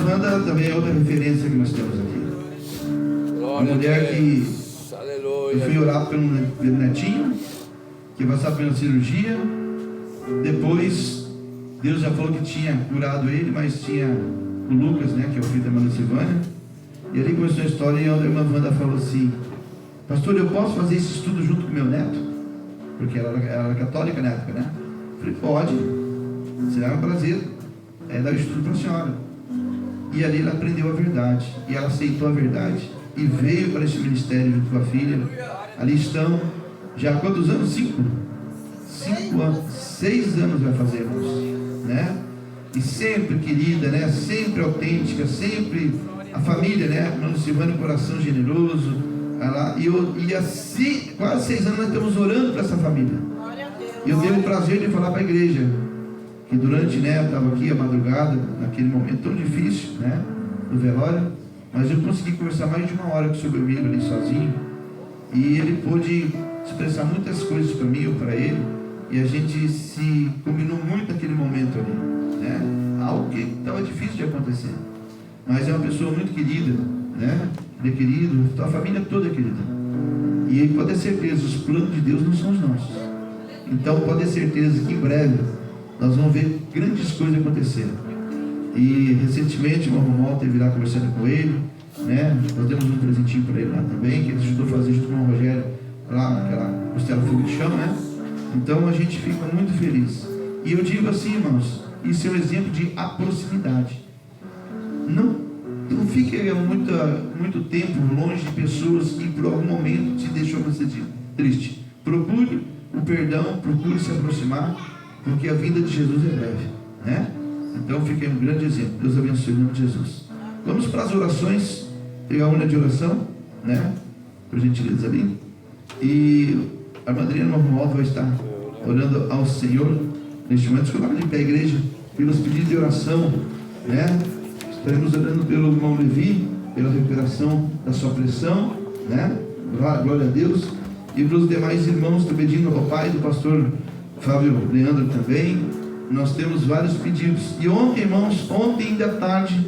Wanda também é outra referência que nós temos aqui. Uma mulher que eu fui orar pelo netinho, que passava pela cirurgia. Depois, Deus já falou que tinha curado ele, mas tinha o Lucas, né, que é o filho da irmã Silvânia. E ali começou a história e a irmã Wanda falou assim: pastor, eu posso fazer esse estudo junto com meu neto? Porque ela era católica na época, né? Eu falei, pode, será um prazer dar o estudo para a senhora. E ali ela aprendeu a verdade, e ela aceitou a verdade, e veio para esse ministério junto com a filha. Ali estão, já há quantos anos? 5 anos, 6 anos vai fazer, né? E sempre querida, né? Sempre autêntica, sempre a família, né? Mano Silvano, coração generoso. E assim, quase 6 anos nós estamos orando para essa família. E eu tenho o prazer de falar para a igreja que durante, né, eu estava aqui a madrugada, naquele momento tão difícil, né, do velório, mas eu consegui conversar mais de 1 hora com o seu Belmiro ali sozinho, e ele pôde expressar muitas coisas para mim ou para ele, e a gente se combinou muito naquele momento ali, né, algo que estava difícil de acontecer, mas é uma pessoa muito querida, né, ele é querido, a família toda é querida, e pode ter certeza, os planos de Deus não são os nossos. Então pode ter certeza que em breve nós vamos ver grandes coisas acontecendo. E recentemente o irmão Romualdo esteve lá conversando com ele, né? Nós demos um presentinho para ele lá também, que ele ajudou a fazer junto com o irmão Rogério, lá naquela costela fogo de chão, né? Então a gente fica muito feliz. E eu digo assim, irmãos, isso é um exemplo de a proximidade. Não fique muito tempo longe de pessoas que por algum momento te deixou você triste. Procure o perdão, procure se aproximar, porque a vinda de Jesus é breve, né? Então fica um grande exemplo. Deus abençoe em nome de Jesus. Vamos para as orações, pegar uma de oração, né? Por gentileza ali. E a Madrinha Romualdo vai estar orando ao Senhor neste momento. Escolha de pé a igreja pelos pedidos de oração, né? Estaremos orando pelo irmão Levi, pela recuperação da sua pressão, né? Glória a Deus. E para os demais irmãos, estou pedindo ao pai do pastor Fábio Leandro também. Nós temos vários pedidos. E ontem, irmãos, ontem da tarde,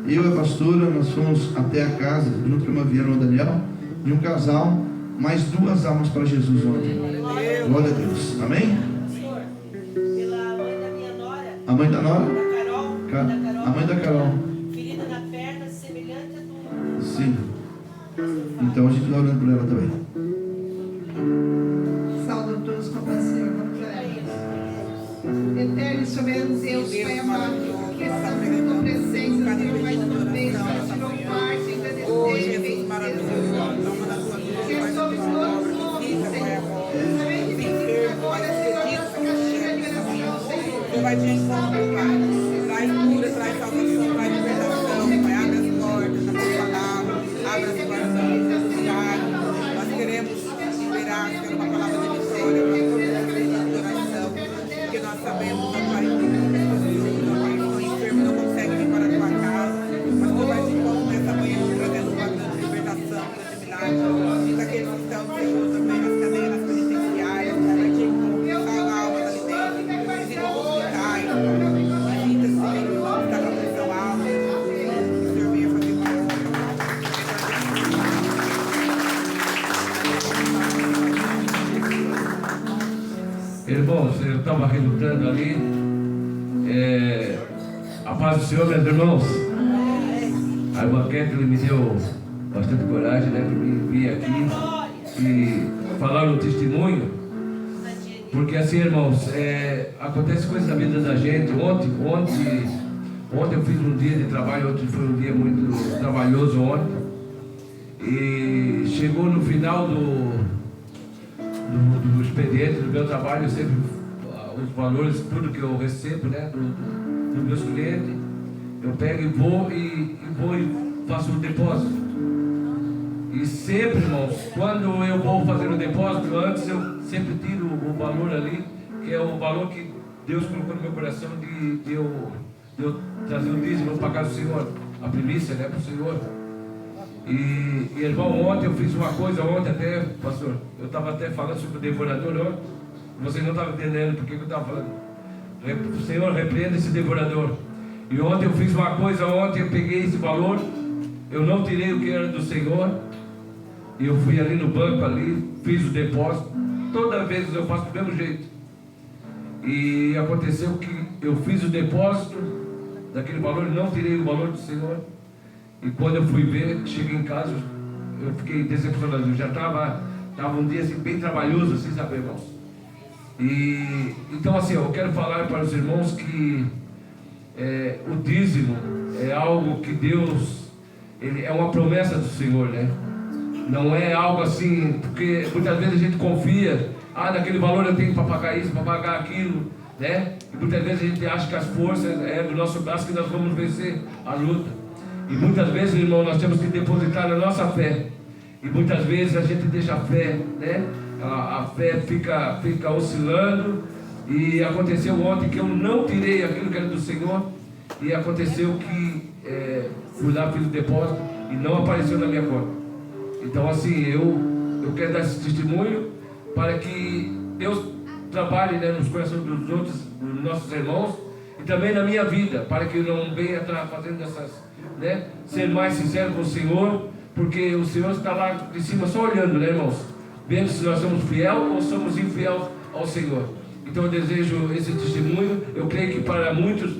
eu e a pastora, nós fomos até a casa, junto com a Viana e o Daniel, e um casal, mais 2 almas para Jesus ontem. Glória a Deus. Amém? Pela mãe da minha nora. A mãe da nora? Carol. A mãe da Carol. Ferida na perna, semelhante a tua. Sim. Então a gente está orando por ela também. Saúde a todos com a Senhor. Eterno e soberano Deus, Pai amado, que estamos na tua presença, Senhor, mais uma vez, para te louvar, te agradecer, que somos todos homens, Senhor. Também que pedimos agora, Senhor, nossa caixinha de oração, Senhor. Vai te encontrar, Pai. Traz cura, traz salvação, traz libertação, Pai. Abre as portas da tua palavra, abre as portas da tua. Nós queremos liberar, Senhor, uma palavra de vitória, uma palavra de oração, porque nós sabemos, Pai, que as pessoas, Pai, estão enfermas, não conseguem vir para a tua casa, mas tu vais de encontro nessa manhã, trazendo uma grande libertação, grande milagre, e daqueles que estão, Senhor, também nas cadeiras penitenciárias, vai de encontro, salva a alma da vida, visita os hospitais, visita, Senhor, está com a pressão alta, que o Senhor venha fazer uma obra. Irmãos, eu estava relutando ali. A paz do Senhor, meus irmãos. A irmã Kathleen me deu bastante coragem, né, para mim vir aqui e falar o testemunho. Porque assim, irmãos, acontece coisas na vida da gente. Ontem eu fiz um dia de trabalho, ontem foi um dia muito trabalhoso ontem. E chegou no final do expediente, do meu trabalho, eu sempre, os valores, tudo que eu recebo, né, dos meus clientes, eu pego e vou e faço um depósito. E sempre, irmãos, quando eu vou fazer o depósito, antes eu sempre tiro o valor ali, que é o valor que Deus colocou no meu coração de eu trazer o dízimo para a casa do Senhor, a primícia, né, para o Senhor. E irmão, ontem eu fiz uma coisa, ontem até, pastor, eu estava até falando sobre o devorador ontem, vocês não estavam entendendo porque eu estava falando. Senhor, repreenda esse devorador. E ontem eu fiz uma coisa, ontem eu peguei esse valor, eu não tirei o que era do Senhor, e eu fui ali no banco ali, fiz o depósito. Toda vez eu faço do mesmo jeito. E aconteceu que eu fiz o depósito daquele valor, não tirei o valor do Senhor. E quando eu fui ver, cheguei em casa, eu fiquei decepcionado. Eu já estava um dia assim, bem trabalhoso, assim, sabe, irmãos? E então assim, eu quero falar para os irmãos que o dízimo é algo que Deus, ele é uma promessa do Senhor, né? Não é algo assim, porque muitas vezes a gente confia, naquele valor eu tenho para pagar isso, para pagar aquilo, né? E muitas vezes a gente acha que as forças do nosso braço que nós vamos vencer a luta. E muitas vezes, irmão, nós temos que depositar na nossa fé. E muitas vezes a gente deixa a fé, né? A fé fica oscilando. E aconteceu ontem que eu não tirei aquilo que era do Senhor. E aconteceu que fui lá, fiz o depósito e não apareceu na minha conta. Então assim, eu quero dar esse testemunho para que Deus trabalhe, né, nos corações dos nossos irmãos, e também na minha vida, para que eu não venha estar fazendo essas, né, ser mais sincero com o Senhor, porque o Senhor está lá de cima só olhando, né, irmãos, vendo se nós somos fiel ou somos infiel ao Senhor. Então eu desejo esse testemunho. Eu creio que para muitos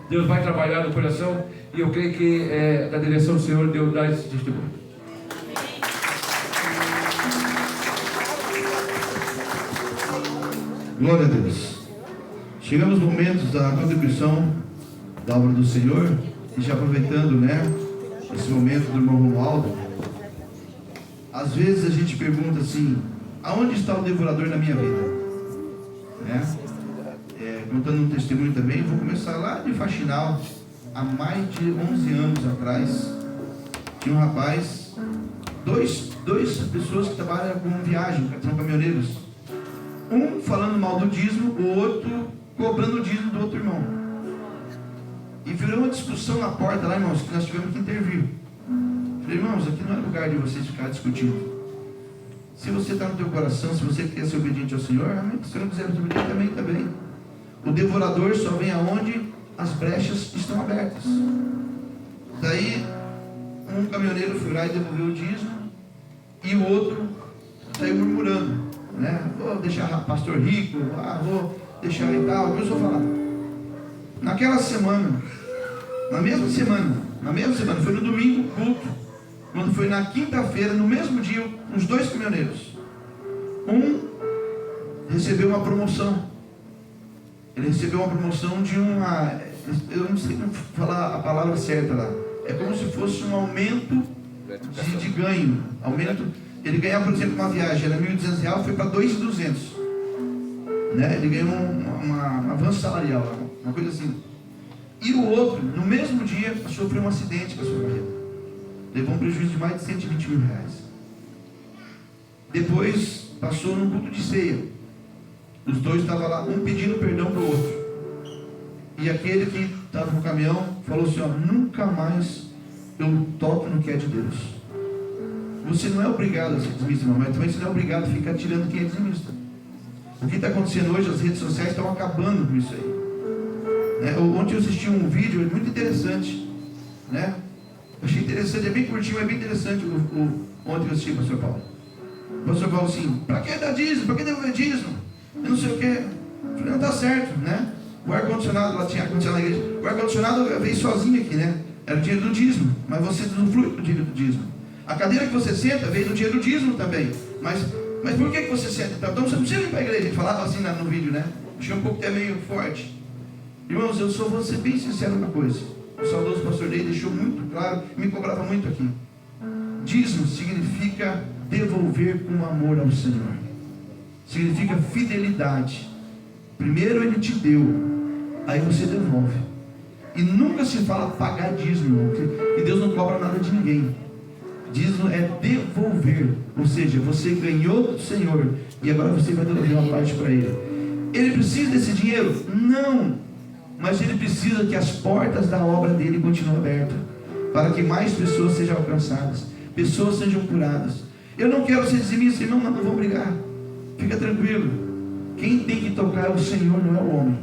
Deus vai trabalhar no coração, e eu creio que da direção do Senhor Deus dá esse testemunho. Glória a Deus. Chegamos nos momentos da contribuição da obra do Senhor, e já aproveitando, né, esse momento do irmão Romualdo, às vezes a gente pergunta assim: aonde está o devorador na minha vida? Né? Contando um testemunho também, vou começar lá de Faxinal, há mais de 11 anos atrás. Tinha um rapaz, duas pessoas que trabalham com viagem, são caminhoneiros. Um falando mal do dízimo, o outro cobrando o dízimo do outro irmão. E virou uma discussão na porta lá, irmãos, que nós tivemos que intervir. Falei: irmãos, aqui não é lugar de vocês ficarem discutindo. Se você está no teu coração, se você quer ser obediente ao Senhor, amém. Se você não quiser ser obediente, também está bem. O devorador só vem aonde as brechas estão abertas. Daí, um caminhoneiro foi lá e devolveu o dízimo, e o outro saiu murmurando, né? Vou deixar pastor rico, vou deixar e tal. Começou a falar. Naquela semana, na mesma semana, foi no domingo, culto. Quando foi na quinta-feira, no mesmo dia, os dois caminhoneiros, um recebeu uma promoção. Ele recebeu uma promoção de eu não sei falar a palavra certa lá, é como se fosse um aumento de ganho. Ele ganhava, por exemplo, uma viagem, era R$1.200, foi para R$2.200, né? Ele ganhou um avanço salarial, uma coisa assim. E o outro, no mesmo dia, sofreu um acidente com a sua carreira, levou um prejuízo de mais de R$120 mil. Depois passou num culto de ceia. Os dois estavam lá, um pedindo perdão para o outro. E aquele que estava no caminhão falou assim: nunca mais eu toco no que é de Deus. Você não é obrigado a ser dizimista, mas também você não é obrigado a ficar tirando quem é dizimista. O que está acontecendo hoje, as redes sociais estão acabando com isso aí, né? Ontem eu assisti um vídeo muito interessante, né? Eu achei interessante, é bem curtinho, é bem interessante. Ontem eu assisti o pastor Paulo. O pastor Paulo assim: para que dar dízimo? Para que devolver dízimo? Eu não sei o que. Eu falei: não está certo, né? O ar-condicionado, lá tinha ar-condicionado na igreja, o ar-condicionado veio sozinho aqui, né? Era o dinheiro do dízimo, mas você usufrui do dinheiro do dízimo. A cadeira que você senta veio do dinheiro do dízimo também. Mas por que você senta? Então você não precisa ir para a igreja. Ele falava assim no vídeo, né? Achei um pouco até meio forte. Irmãos, eu só vou ser bem sincero numa coisa. O saudoso pastor Ney deixou muito claro, me cobrava muito aqui. Dízimo significa devolver com amor ao Senhor. Significa fidelidade. Primeiro Ele te deu, aí você devolve. E nunca se fala pagar dízimo, e Deus não cobra nada de ninguém. Dízimo é devolver, ou seja, você ganhou do Senhor e agora você vai devolver uma parte para Ele. Ele precisa desse dinheiro? Não, mas Ele precisa que as portas da obra dele continuem abertas, para que mais pessoas sejam alcançadas, pessoas sejam curadas. Eu não quero ser dizimista, irmão, não vou brigar, fica tranquilo. Quem tem que tocar é o Senhor, não é o homem.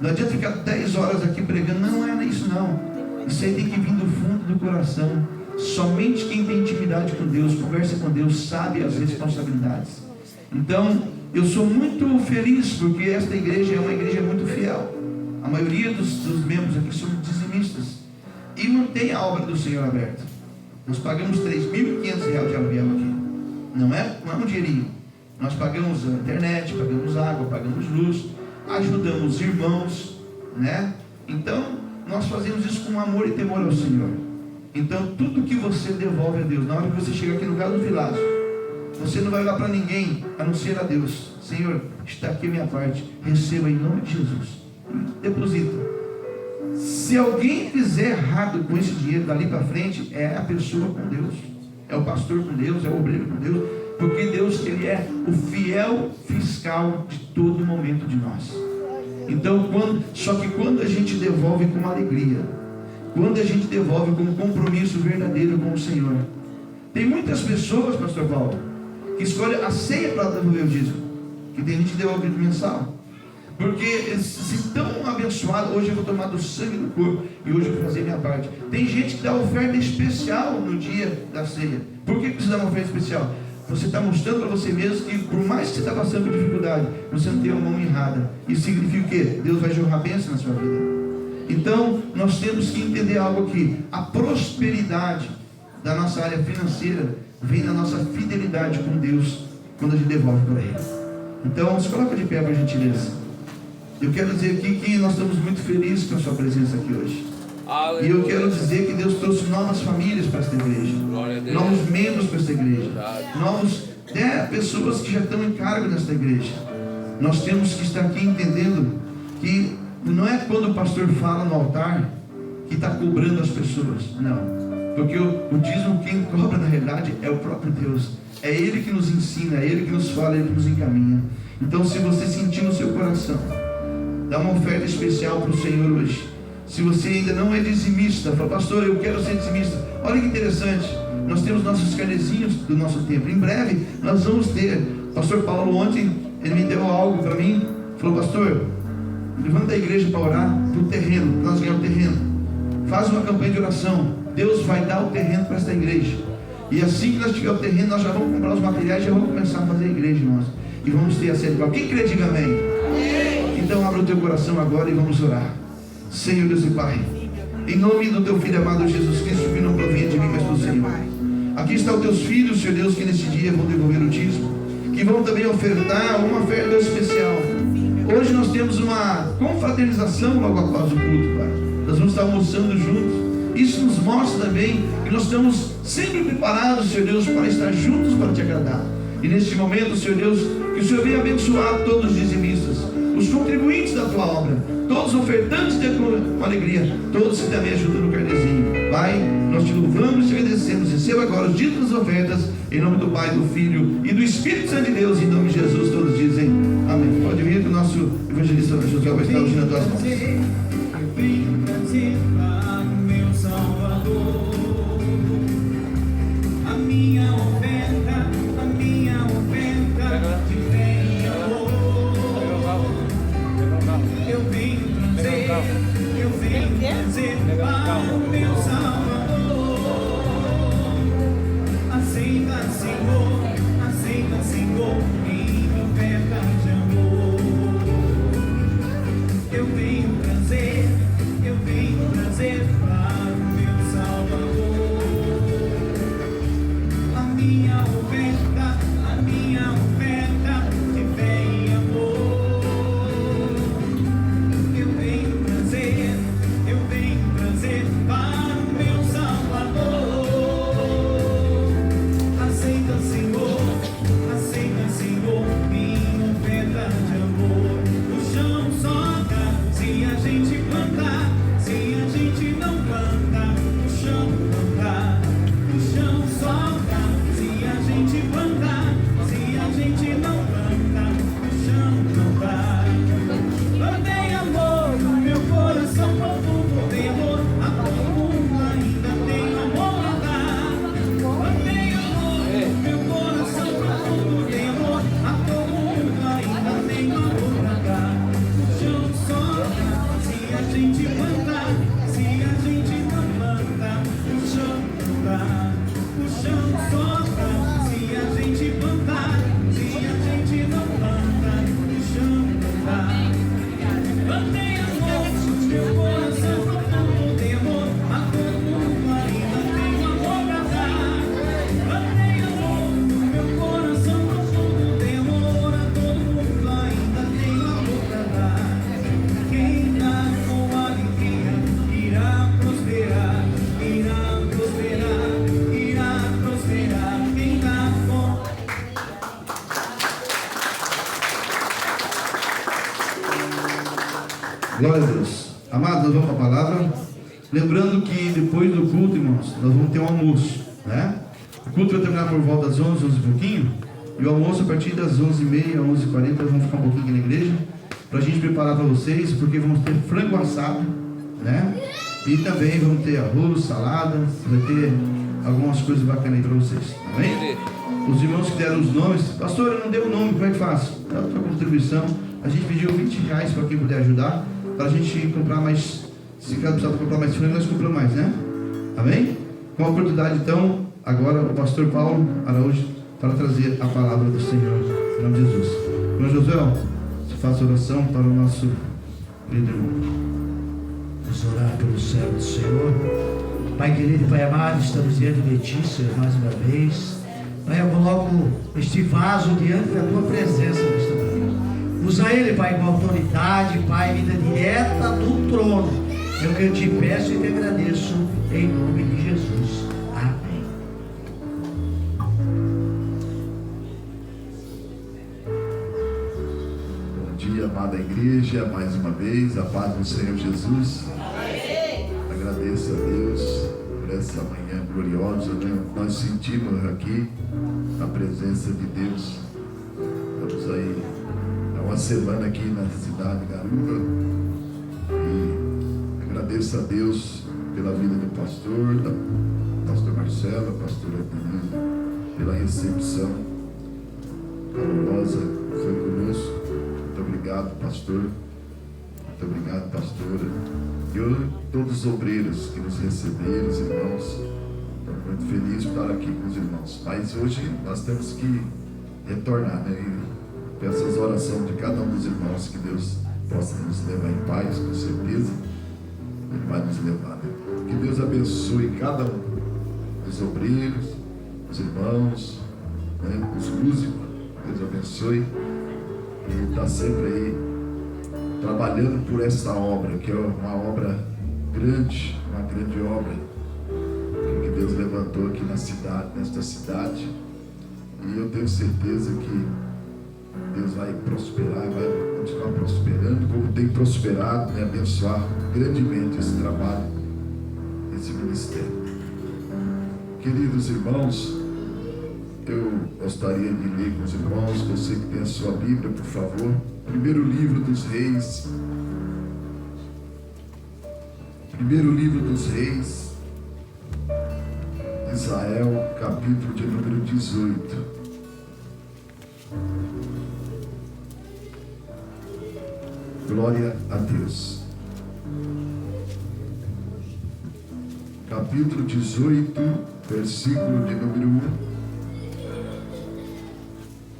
Não adianta ficar 10 horas aqui pregando. Não é isso não. Isso aí tem que vir do fundo do coração. Somente quem tem intimidade com Deus, conversa com Deus, sabe as responsabilidades. Então, eu sou muito feliz porque esta igreja é uma igreja muito fiel. A maioria dos membros aqui são dizimistas e mantém a obra do Senhor aberta. Nós pagamos R$3.500 de aluguel aqui. Não é um dinheirinho. Nós pagamos a internet, pagamos água, pagamos luz, ajudamos irmãos, né? Então, nós fazemos isso com amor e temor ao Senhor. Então, tudo que você devolve a Deus, na hora que você chega aqui no Galo do Vilaço, você não vai olhar para ninguém, a não ser a Deus. Senhor, está aqui a minha parte, receba em nome de Jesus. Deposita. Se alguém fizer errado com esse dinheiro dali para frente, é a pessoa com Deus, é o pastor com Deus, é o obreiro com Deus, porque Deus, Ele é o fiel fiscal de todo momento de nós. Então, só que quando a gente devolve com alegria, quando a gente devolve com um compromisso verdadeiro com o Senhor, tem muitas pessoas, pastor Paulo, que escolhem a ceia para devolver o dízimo, que tem gente que devolve mensal, porque se tão abençoado, hoje eu vou tomar do sangue do corpo e hoje eu vou fazer minha parte. Tem gente que dá oferta especial no dia da ceia. Por que você dá uma oferta especial? Você está mostrando para você mesmo que por mais que você está passando por dificuldade, você não tem uma mão errada. Isso significa o quê? Deus vai jorrar bênção na sua vida. Então nós temos que entender algo aqui. A prosperidade da nossa área financeira vem da nossa fidelidade com Deus quando a gente devolve para Ele. Então se coloca de pé, por gentileza. Eu quero dizer aqui que nós estamos muito felizes com a sua presença aqui hoje. Aleluia. E eu quero dizer que Deus trouxe novas famílias para esta igreja, novos membros para esta igreja, pessoas que já estão em cargo nesta igreja. Nós temos que estar aqui entendendo que não é quando o pastor fala no altar que está cobrando as pessoas, não, porque o dízimo quem cobra na realidade é o próprio Deus. É Ele que nos ensina, é Ele que nos fala, é Ele que nos encaminha. Então, se você sentir no seu coração, dá uma oferta especial para o Senhor hoje. Se você ainda não é dizimista, fala, pastor, eu quero ser dizimista. Olha que interessante, nós temos nossos carnezinhos do nosso templo. Em breve nós vamos ter. Pastor Paulo ontem, ele me deu algo para mim. Falou, pastor, levanta a igreja para orar para o terreno, para nós ganhar o terreno. Faz uma campanha de oração. Deus vai dar o terreno para esta igreja. E assim que nós tiver o terreno, nós já vamos comprar os materiais e já vamos começar a fazer a igreja, irmãos. E vamos ter a sede. Quem crê, diga amém. Então abra o teu coração agora e vamos orar. Senhor Deus e Pai, em nome do teu Filho amado Jesus Cristo, que não provém de mim, mas do Senhor. Aqui estão os teus filhos, Senhor Deus, que nesse dia vão devolver o dízimo, que vão também ofertar uma oferta especial. Hoje nós temos uma confraternização logo após o culto, Pai. Nós vamos estar almoçando juntos. Isso nos mostra também que nós estamos sempre preparados, Senhor Deus, para estar juntos para te agradar. E neste momento, Senhor Deus, que o Senhor venha abençoar todos os dizimistas, os contribuintes da tua obra, todos os ofertantes com alegria, todos que também ajudam no carnezinho. Pai, nós te louvamos e te agradecemos. Receba agora os dízimos das ofertas, em nome do Pai, do Filho e do Espírito Santo de Deus, em nome de Jesus. Todos dizem amém. Pode vir que o nosso evangelista José vai estar ungindo as tuas mãos. Eu venho trazer para o meu Salvador a minha oferta de fé e amor. Eu venho trazer para o meu Salvador. Aceita, Senhor, minha oferta de amor. Eu venho trazer Glória a Deus. Amados, nós vamos para a palavra. Lembrando que depois do culto, irmãos, nós vamos ter um almoço, né? O culto vai terminar por volta das 11, 11 e pouquinho. E o almoço a partir das 11h30, 11h40, nós vamos ficar um pouquinho aqui na igreja, para a gente preparar para vocês, porque vamos ter frango assado, né? E também vamos ter arroz, salada, vai ter algumas coisas bacanas aí para vocês, amém? Os irmãos que deram os nomes, pastor, eu não dei o nome, como é que faço? Dá a tua contribuição. A gente pediu R$20 para quem puder ajudar, para a gente comprar mais, se cada precisar comprar mais frango, nós compramos mais, né? Amém? Com a oportunidade então, agora o pastor Paulo Araújo, para trazer a palavra do Senhor, em nome de Jesus. Irmão Josué, se faça oração para o nosso querido irmão. Vamos orar pelo céu do Senhor. Pai querido e Pai amado, estamos diante de Ti, Senhor, mais uma vez. Pai, eu coloco este vaso diante da Tua presença nesta manhã. Usa ele, Pai, com autoridade, Pai, vinda direta do trono. É o que eu te peço e te agradeço, em nome de Jesus. Amém. Bom dia, amada igreja, mais uma vez, a paz do Senhor Jesus. Agradeço a Deus por essa manhã gloriosa, né? Nós sentimos aqui a presença de Deus. Estamos aí há uma semana aqui na cidade de Garuva e agradeço a Deus pela vida do pastor, da pastor Marcelo, a pastora Adriana, pela recepção calorosa que foi conosco. Muito obrigado, pastor. Muito obrigado, pastora. E todos os obreiros que nos receberam, os irmãos. Estou muito feliz de estar aqui com os irmãos. Mas hoje nós temos que retornar, né? E peço as orações de cada um dos irmãos, que Deus possa nos levar em paz, com certeza. Ele vai nos levar, né? Que Deus abençoe cada um dos obreiros, os irmãos, né? Os músicos. Deus abençoe. E está sempre aí trabalhando por essa obra, que é uma obra grande, uma grande obra que Deus levantou aqui na cidade, nesta cidade. E eu tenho certeza que Deus vai prosperar, vai continuar prosperando, como tem prosperado, né? Abençoar grandemente esse trabalho, esse ministério. Queridos irmãos, eu gostaria de ler com os irmãos, você que tem a sua Bíblia, por favor. Primeiro livro dos Reis. Primeiro livro dos Reis. Israel, capítulo de número 18. Glória a Deus. Capítulo 18, versículo de número 1.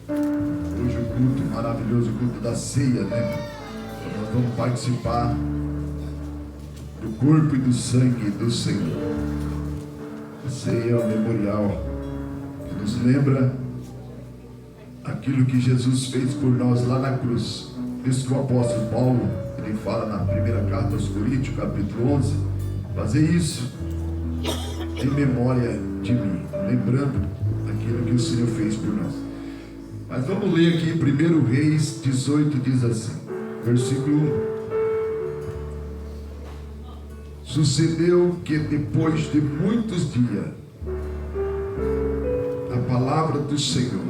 Hoje o culto maravilhoso, o culto da ceia, né? Nós vamos participar do corpo e do sangue do Senhor. A ceia é o memorial que nos lembra aquilo que Jesus fez por nós lá na cruz. Isso que o apóstolo Paulo, ele fala na primeira carta aos Coríntios, capítulo 11, fazer isso em memória de mim, lembrando aquilo que o Senhor fez por nós. Mas vamos ler aqui 1 Reis 18, diz assim, versículo 1. Sucedeu que depois de muitos dias, a palavra do Senhor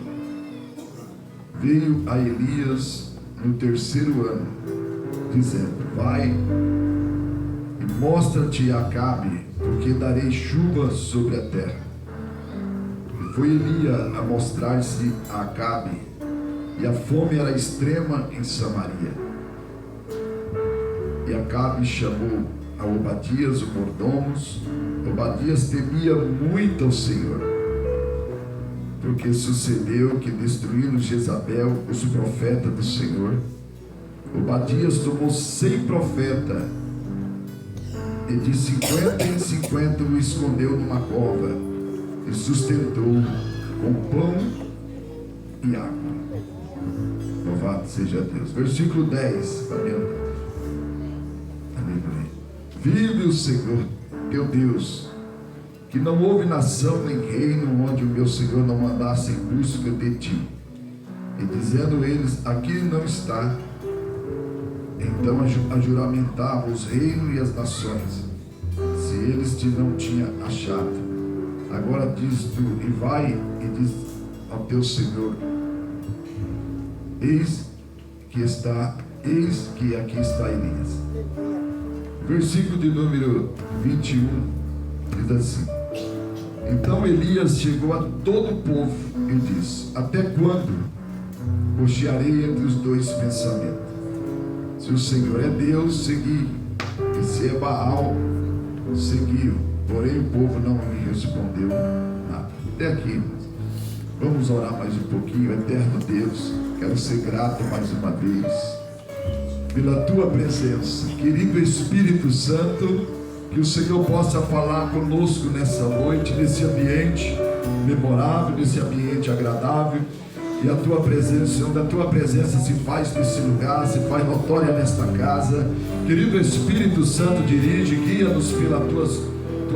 veio a Elias no 3º ano, dizendo: vai e mostra-te a Acabe, porque darei chuva sobre a terra. Foi Elias a mostrar-se a Acabe, e a fome era extrema em Samaria. E Acabe chamou a Obadias, o mordomos. Obadias temia muito ao Senhor, porque sucedeu que, destruindo Jezabel, os profetas do Senhor, Obadias tomou 100 profetas e de 50 em 50 o escondeu numa cova e sustentou com pão e água. Louvado seja Deus. Versículo 10. Aleluia. Vive o Senhor teu Deus, que não houve nação nem reino onde o meu Senhor não mandasse em busca de ti. E dizendo eles: aqui não está, Então ajuramentava os reinos e as nações, se eles te não tinham achado. Agora diz tu, e vai e diz ao teu Senhor: eis que aqui está Elias. Versículo de número 21 diz assim: então Elias chegou a todo o povo e disse: até quando cochearei entre os dois pensamentos? Se o Senhor é Deus, segui, e se é Baal, seguiu. Porém o povo não me respondeu nada. Até aqui. Vamos orar mais um pouquinho. Eterno Deus, quero ser grato mais uma vez pela tua presença. Querido Espírito Santo, que o Senhor possa falar conosco nessa noite, nesse ambiente memorável, nesse ambiente agradável. E a tua presença, onde a tua presença se faz nesse lugar, se faz notória nesta casa. Querido Espírito Santo, dirige, guia-nos pela tua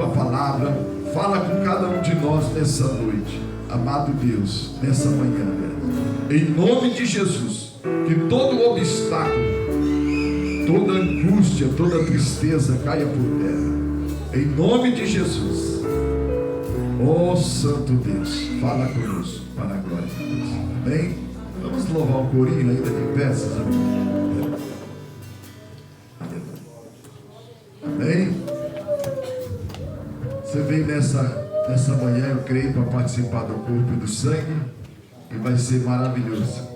palavra. Fala com cada um de nós nessa noite, amado Deus, nessa manhã, em nome de Jesus. Que todo obstáculo, toda angústia, toda tristeza caia por terra, em nome de Jesus. Ó Santo Deus, fala conosco para a glória de Deus. Amém? Vamos louvar o corinho ainda de peças. Amém? Você veio nessa manhã, eu creio, para participar do corpo e do sangue, e vai ser maravilhoso.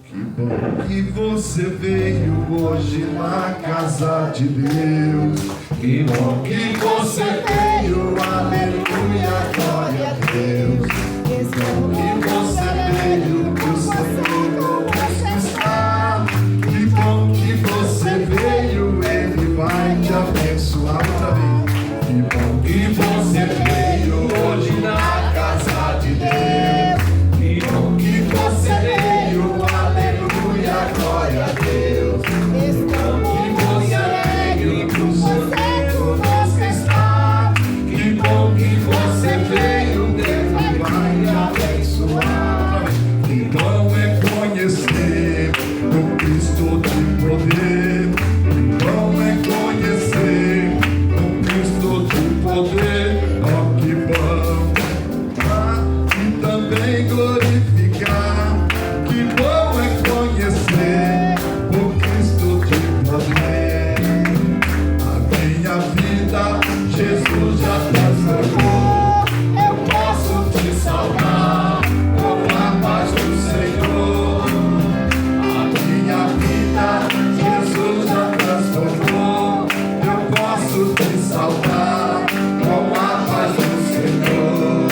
Que bom que você veio hoje na casa de Deus. Que bom que você veio, aleluia, glória a Deus. Que bom que você veio, que o Senhor está. Que bom que você veio, Ele vai te abençoar outra vez. Que bom que você veio hoje na casa de Deus. Que bom que você veio, aleluia, glória a Deus. Que bom que você veio, que o Senhor está. Que bom que você veio, Deus vai te abençoar. Que bom é conhecer o Cristo de poder. Que bom é conhecer o Cristo de poder. Oh, que bom. E também glorificar. Que bom é conhecer o Cristo de poder. A minha vida Jesus já transformou. Eu posso te salvar com a paz do Senhor. A minha vida Jesus já transformou. Eu posso te salvar com a paz do Senhor.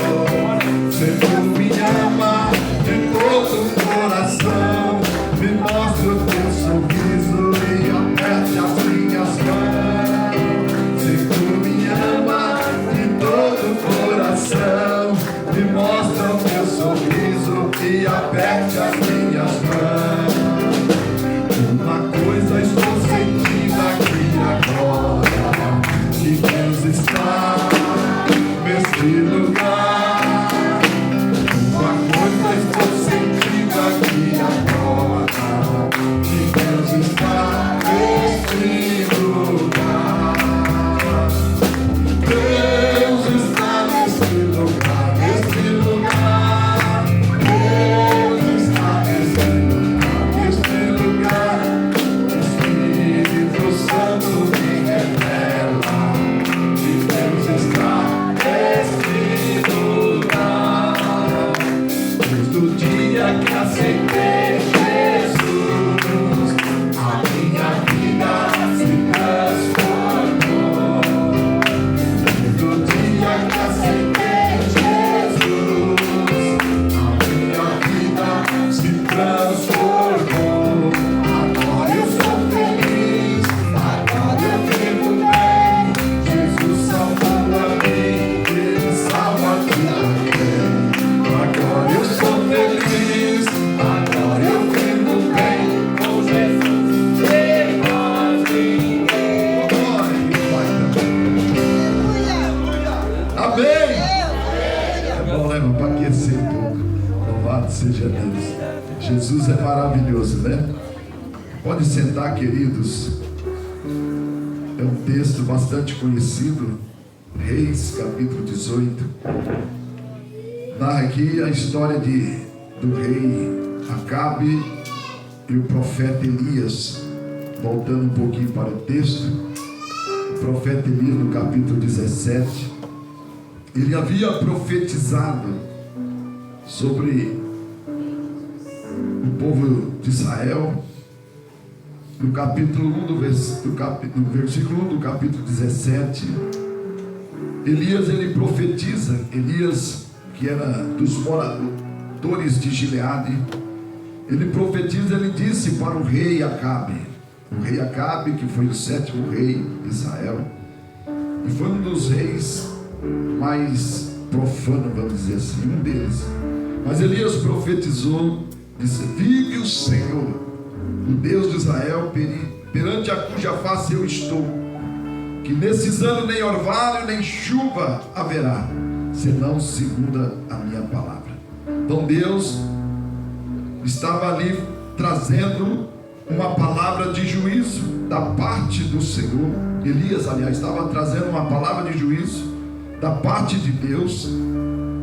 Senhor me ama de todo o coração. Me mostra o teu sorriso e aperte as minhas mãos. Senhor me ama de todo o coração. Me mostra o teu sorriso e aperte as minhas mãos. Uma coisa estou sentindo aqui agora, que Deus está neste lugar. Uma coisa estou sentindo aqui agora, que Deus está neste lugar. Deus está neste lugar, neste lugar. Deus está neste lugar, neste lugar. Espírito Santo me revela que Deus está neste lugar. Desde o dia que aceitei Jesus, a minha vida se transformou. Desde o dia que aceitei Jesus, a minha vida se transformou. Agora eu sou feliz, agora eu vivo bem. Jesus salvou a mim, Ele salva a ti também. Agora eu sou feliz, agora eu vivo bem. Com Jesus tem mais ninguém. Amém. É bom, né, para aquecer um pouco. Louvado seja Deus. Jesus é maravilhoso, né? Pode sentar, queridos. É um texto bastante conhecido, Reis, capítulo 18. Narra aqui a história do rei Acabe e o profeta Elias. Voltando um pouquinho para o texto, o profeta Elias, no capítulo 17, ele havia profetizado sobre o povo de Israel. No capítulo 1 do versículo 1 do capítulo 17, Elias, ele profetiza. Elias, que era dos moradores de Gileade, ele profetiza, ele disse para o rei Acabe, que foi o 7º rei de Israel, e foi um dos reis mais profanos, vamos dizer assim, um deles. Mas Elias profetizou, disse: vive o Senhor, o Deus de Israel, perante a cuja face eu estou, que nesses anos nem orvalho nem chuva haverá, senão segundo a minha palavra. Então Deus estava ali trazendo uma palavra de juízo da parte do Senhor. Elias, aliás, estava trazendo uma palavra de juízo da parte de Deus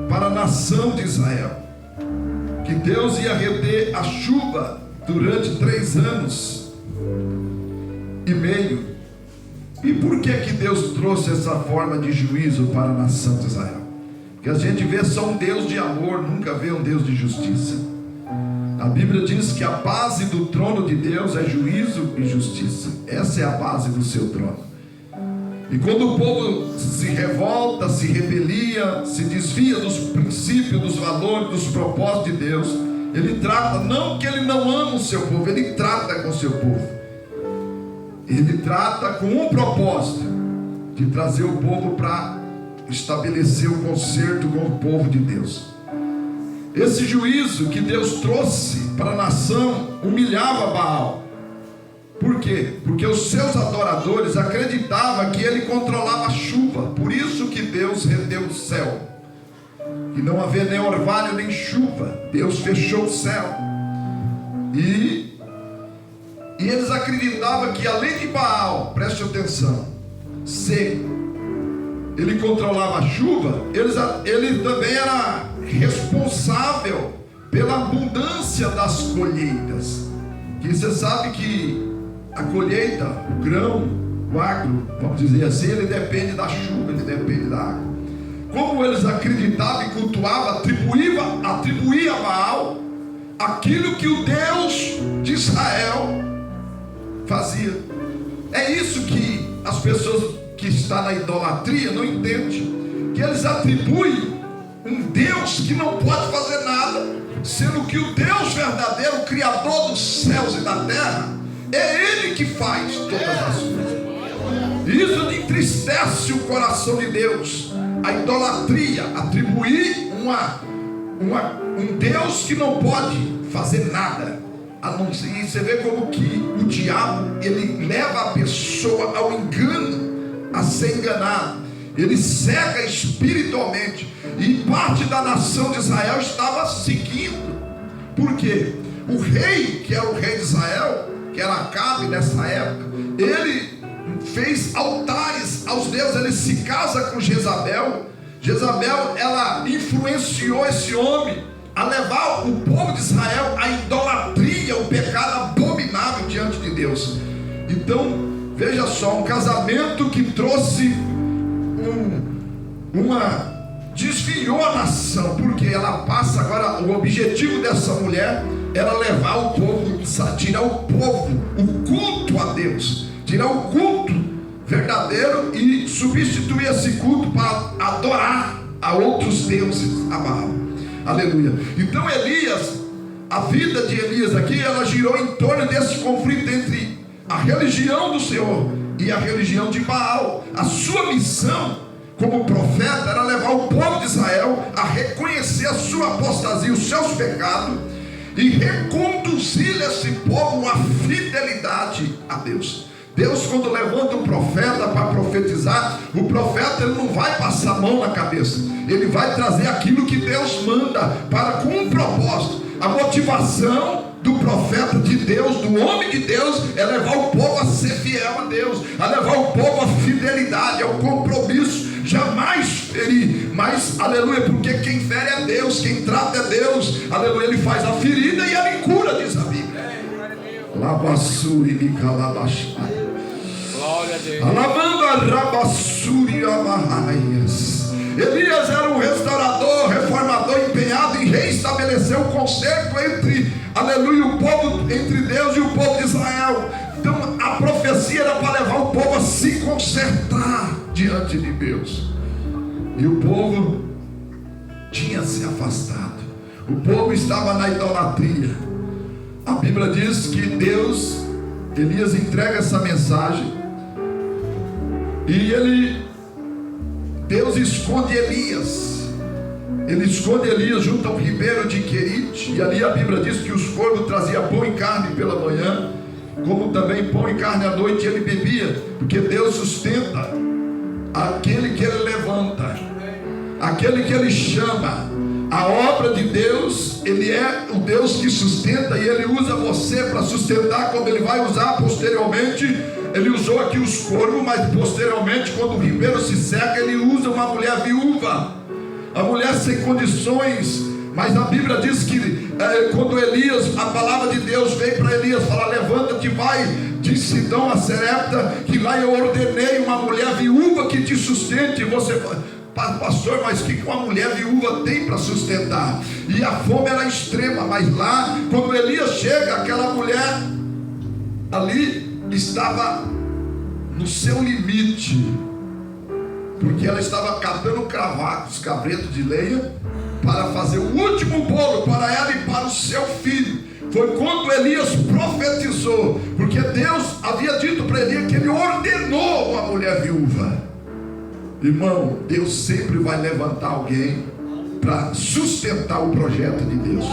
para a nação de Israel, que Deus ia reter a chuva durante 3 anos e meio. E por que Deus trouxe essa forma de juízo para a nação de Israel? Porque a gente vê só um Deus de amor, nunca vê um Deus de justiça. A Bíblia diz que a base do trono de Deus é juízo e justiça. Essa é a base do seu trono. E quando o povo se revolta, se rebelia, se desvia dos princípios, dos valores, dos propósitos de Deus, ele trata, não que ele não ama o seu povo, ele trata com o seu povo. Ele trata com um propósito, de trazer o povo para estabelecer o conserto com o povo de Deus. Esse juízo que Deus trouxe para a nação humilhava Baal. Por quê? Porque os seus adoradores acreditavam que ele controlava a chuva. Por isso que Deus reteu o céu, que não havia nem orvalho nem chuva. Deus fechou o céu. E eles acreditavam que além de Baal, preste atenção, se ele controlava a chuva, ele também era responsável pela abundância das colheitas. Que você sabe que a colheita, o grão, o agro, vamos dizer assim, ele depende da chuva, ele depende da água. Como eles acreditavam e cultuavam, atribuía a Baal aquilo que o Deus de Israel fazia. É isso que as pessoas que estão na idolatria não entendem, que eles atribuem um Deus que não pode fazer nada, sendo que o Deus verdadeiro, o Criador dos céus e da terra, é Ele que faz todas as coisas. Isso entristece o coração de Deus. A idolatria, atribuir um Deus que não pode fazer nada. E você vê como que o diabo, ele leva a pessoa ao engano, a ser enganado. Ele cega espiritualmente. E parte da nação de Israel estava seguindo. Por quê? O rei, que era o rei de Israel, que era Acabe nessa época, ele fez altares aos deuses. Ele se casa com Jezabel. Jezabel, ela influenciou esse homem a levar o povo de Israel à idolatria, o pecado abominável diante de Deus. Então, veja só, um casamento que trouxe desviou a nação, porque ela passa agora, o objetivo dessa mulher era levar o povo, tirar o povo, o culto a Deus, tirar o culto verdadeiro e substituir esse culto para adorar a outros deuses, a Baal. Aleluia. Então Elias, a vida de Elias aqui, ela girou em torno desse conflito entre a religião do Senhor e a religião de Baal. A sua missão como profeta era levar o povo de Israel a reconhecer a sua apostasia, os seus pecados, e reconduzir esse povo à fidelidade a Deus. Deus, quando levanta um profeta para profetizar, o profeta ele não vai passar a mão na cabeça, ele vai trazer aquilo que Deus manda, com um propósito. A motivação do profeta de Deus, do homem de Deus, é levar o povo a ser fiel a Deus, a levar o povo à fidelidade, ao compromisso, jamais ferir, mas, aleluia, porque quem fere é Deus, quem trata é Deus, aleluia, ele faz a ferida e ele cura, diz a Bíblia. Labassuri e calabachai. Glória a Deus. Alabando a rabassuri e amarraias. Elias era um restaurador, reformador, empenhado em reestabelecer o conserto entre, aleluia, o povo, entre Deus e o povo de Israel. Então a profecia era para levar o povo a se consertar diante de Deus. E o povo tinha se afastado. O povo estava na idolatria. A Bíblia diz que Elias entrega essa mensagem e Deus esconde Elias. Ele esconde Elias junto ao ribeiro de Querite. E ali a Bíblia diz que os corvos traziam pão e carne pela manhã, como também pão e carne à noite ele bebia, porque Deus sustenta aquele que ele levanta, aquele que ele chama. A obra de Deus, ele é o Deus que sustenta, e ele usa você para sustentar, como ele vai usar posteriormente. Ele usou aqui os corvos, mas posteriormente, quando o ribeiro se seca, ele usa uma mulher viúva, a mulher sem condições. Mas a Bíblia diz que quando Elias, a palavra de Deus veio para Elias falar: levanta-te, vai de Sidom a Serepta, que lá eu ordenei uma mulher viúva que te sustente. Você fala: pastor, mas o que uma mulher viúva tem para sustentar? E a fome era extrema, mas lá, quando Elias chega, aquela mulher ali estava no seu limite, porque ela estava catando cravacos, cabretos de lenha, para fazer o último bolo para ela e para o seu filho. Foi quando Elias profetizou, porque Deus havia dito para Elias que ele ordenou uma mulher viúva. Irmão, Deus sempre vai levantar alguém para sustentar o projeto de Deus,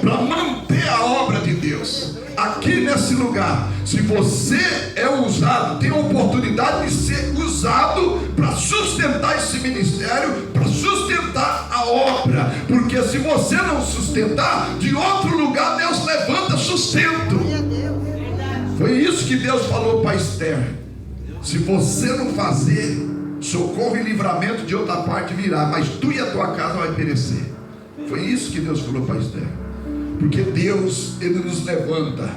para manter a obra de Deus. Aqui nesse lugar, se você é usado, tem a oportunidade de ser usado para sustentar esse ministério, para sustentar a obra, porque se você não sustentar, de outro lugar Deus levanta sustento. Foi isso que Deus falou para Esther: se você não fazer, socorro e livramento de outra parte virá, mas tu e a tua casa vai perecer. Foi isso que Deus falou para Esther. Porque Deus, ele nos levanta,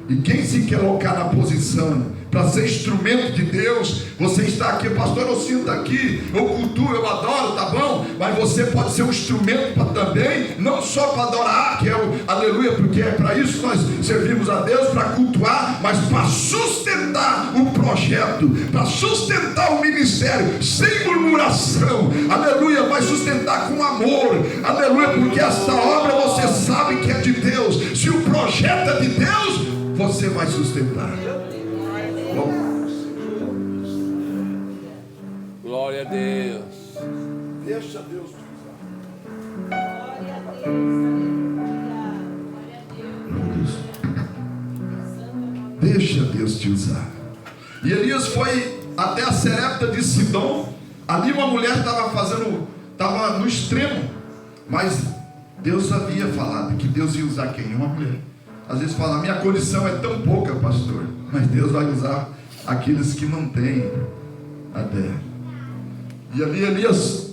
e quem se colocar na posição para ser instrumento de Deus, você está aqui: pastor, eu sinto aqui, eu cultuo, eu adoro, tá bom? Mas você pode ser um instrumento para também, não só para adorar, que é o aleluia, porque é para isso que nós servimos a Deus, para cultuar, mas para sustentar o projeto, para sustentar o ministério, sem murmuração, aleluia, vai sustentar com amor, aleluia, porque esta obra você sabe que é de Deus. Se o projeto é de Deus, você vai sustentar. Glória a Deus. Deixa Deus te usar. Glória a Deus. Deixa Deus te usar. E Elias foi até a Serepta de Sidom. Ali uma mulher estava no extremo, mas Deus havia falado que Deus ia usar quem? Uma mulher. Às vezes fala: minha condição é tão pouca, pastor, mas Deus vai usar aqueles que não têm até. E ali Elias,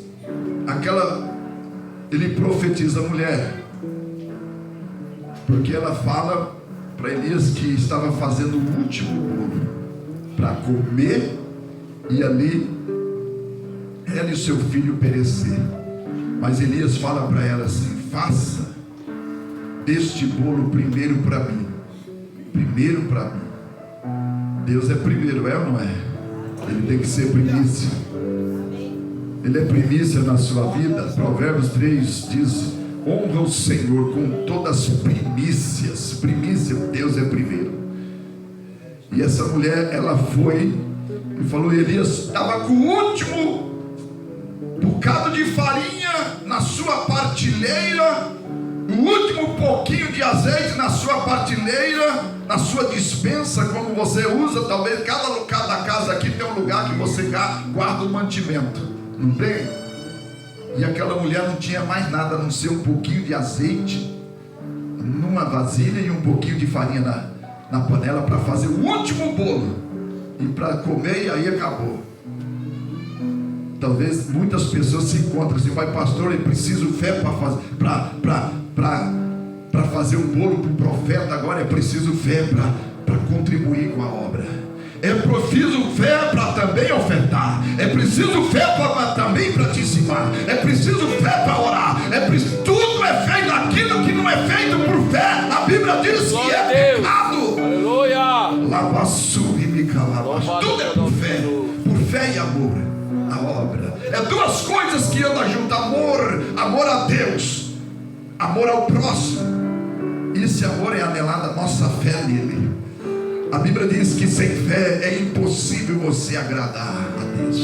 ele profetiza a mulher, porque ela fala para Elias que estava fazendo o último bolo para comer, e ali ela e seu filho perecer. Mas Elias fala para ela assim: faça deste bolo primeiro para mim. Primeiro para mim. Deus é primeiro, é ou não é? Ele tem que ser primícia. Ele é primícia na sua vida. Provérbios 3 diz: honra o Senhor com todas as primícias. Primícia, Deus é primeiro. E essa mulher, ela foi e falou: Elias estava com o último bocado de farinha na sua partilheira, o último pouquinho de azeite na sua partilheira, na sua dispensa, como você usa. Talvez cada lugar da casa aqui tem um lugar que você guarda o mantimento, não tem? E aquela mulher não tinha mais nada a não ser um pouquinho de azeite numa vasilha e um pouquinho de farinha na panela para fazer o último bolo e para comer, e aí acabou. Talvez muitas pessoas se encontram assim, vai pastor, eu preciso fé para fazer um bolo para o profeta, agora é preciso fé para contribuir com a obra. É preciso fé para também ofertar. É preciso fé também para dizimar. É preciso fé para orar. Tudo é feito aquilo que não é feito por fé. A Bíblia diz que é pecado. Aleluia. Tudo é por fé e amor. A obra é duas coisas que andam junto: amor a Deus, amor ao próximo. Esse amor é anelado a nossa fé nele. A Bíblia diz que sem fé é impossível você agradar a Deus,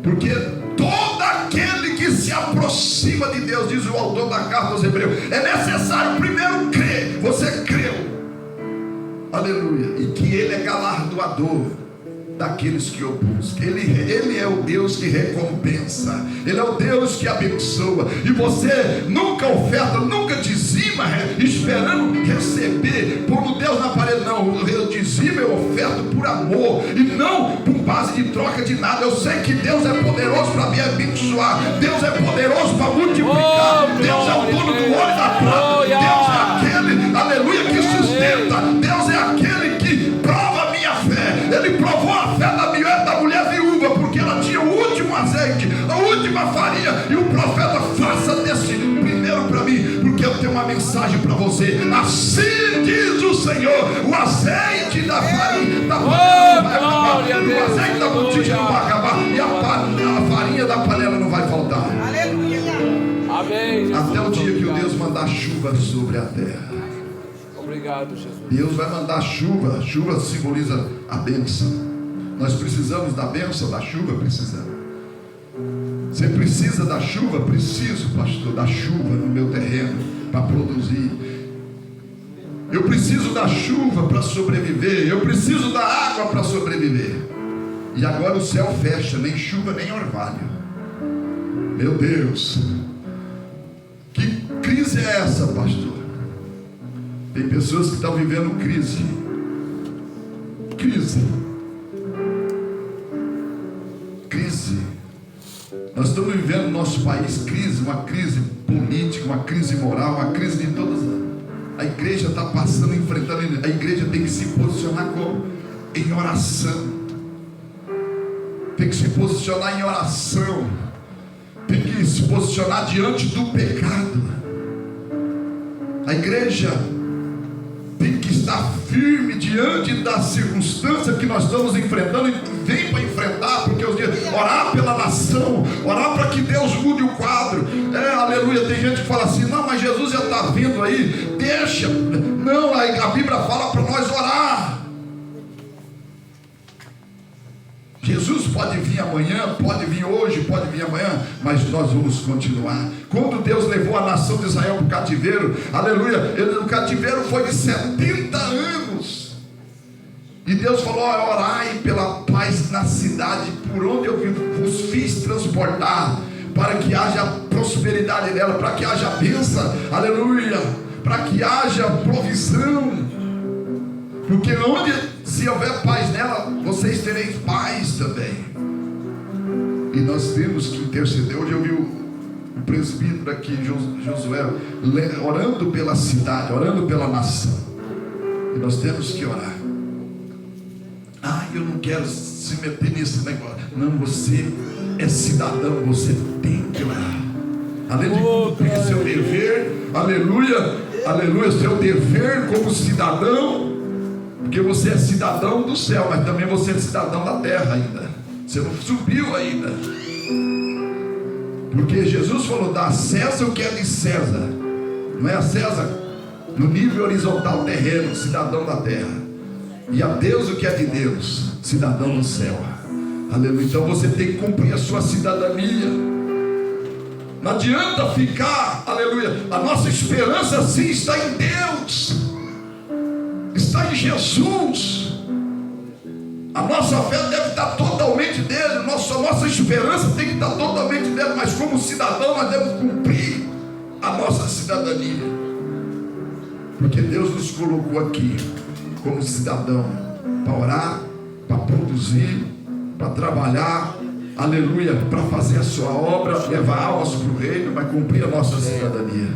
porque todo aquele que se aproxima de Deus, diz o autor da carta aos Hebreus, é necessário primeiro crer. Você creu, aleluia, e que Ele é galardoador daqueles que o buscam. Ele é o Deus que recompensa, Ele é o Deus que abençoa. E você nunca oferta, nunca dizima esperando receber, pondo Deus na parede. Não, eu dizimo, eu oferto por amor e não por base de troca de nada. Eu sei que Deus é poderoso para me abençoar, Deus é poderoso para multiplicar, Deus é o dono do ouro e da prata, Deus é aquele, aleluia, que sustenta, Deus é aquele que prova a minha fé. Ele provou a fé da mulher viúva, porque ela tinha o último azeite, a última farinha, e o profeta: faça desse primeiro para mim, porque eu tenho uma mensagem para você. Assim diz o Senhor: o azeite da farinha da panela não vai acabar, o azeite da botija não vai acabar, e a farinha da panela não vai faltar. Aleluia. Amém, Jesus. Até o dia que o Deus mandar chuva sobre a terra. Obrigado, Jesus. Deus vai mandar chuva. Chuva simboliza a bênção. Nós precisamos da bênção, da chuva, precisamos. Você precisa da chuva? Preciso, pastor, da chuva no meu terreno para produzir. Eu preciso da chuva para sobreviver. Eu preciso da água para sobreviver. E agora o céu fecha, nem chuva nem orvalho. Meu Deus, que crise é essa, pastor? Tem pessoas que estão vivendo crise. Nós estamos vivendo no nosso país crise, uma crise política, uma crise moral, uma crise de todas. A igreja está passando, enfrentando. A igreja tem que se posicionar em oração. Tem que se posicionar em oração. Tem que se posicionar diante do pecado. A igreja tem que estar firme diante da circunstância que nós estamos enfrentando, e vem para enfrentar, porque os dias, orar pela nação, orar para que Deus mude o quadro. Aleluia. Tem gente que fala assim: não, mas Jesus já está vindo aí, deixa. Não, a Bíblia fala para nós orar. Jesus pode vir amanhã, pode vir hoje, pode vir amanhã, mas nós vamos continuar. Quando Deus levou a nação de Israel para o cativeiro, aleluia, o cativeiro foi de 70 anos. E Deus falou: orai pela paz na cidade por onde eu vos fiz transportar, para que haja prosperidade nela, para que haja bênção, aleluia, para que haja provisão. Porque onde se houver paz nela, vocês tereis paz também. E nós temos que interceder. Hoje eu vi o presbítero aqui, Josué, orando pela cidade, orando pela nação. E nós temos que orar. Eu não quero se meter nesse negócio. Não, você é cidadão, você tem que orar. Além de cumprir seu dever, aleluia, aleluia, seu dever como cidadão. Porque você é cidadão do céu, mas também você é cidadão da terra ainda. Você não subiu ainda. Porque Jesus falou: dá a César o que é de César. Não é a César no nível horizontal terreno, cidadão da terra. E a Deus o que é de Deus, cidadão do céu. Aleluia. Então você tem que cumprir a sua cidadania. Não adianta ficar, aleluia. A nossa esperança sim está em Deus, está em Jesus. A nossa fé deve estar totalmente dele. Nossa esperança tem que estar totalmente dele. Mas como cidadão nós devemos cumprir a nossa cidadania. Porque Deus nos colocou aqui como cidadão para orar, para produzir, para trabalhar, aleluia, para fazer a sua obra, levar almas para o reino, para cumprir a nossa cidadania.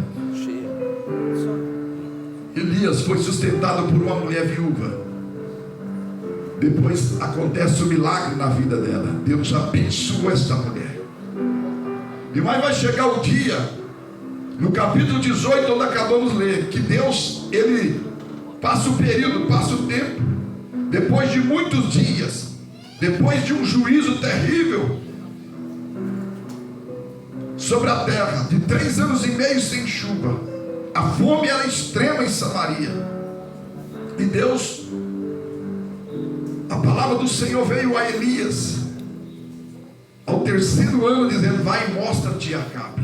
Elias foi sustentado por uma mulher viúva. Depois acontece o milagre na vida dela. Deus abençoou essa mulher. E mais vai chegar o dia, no capítulo 18, onde acabamos de ler, que Deus, Ele passa o período, passa o tempo, depois de muitos dias, depois de um juízo terrível sobre a terra, de 3 anos e meio sem chuva, a fome era extrema em Samaria, e Deus, a palavra do Senhor veio a Elias, ao 3º ano, dizendo: vai e mostra-te a Acabe,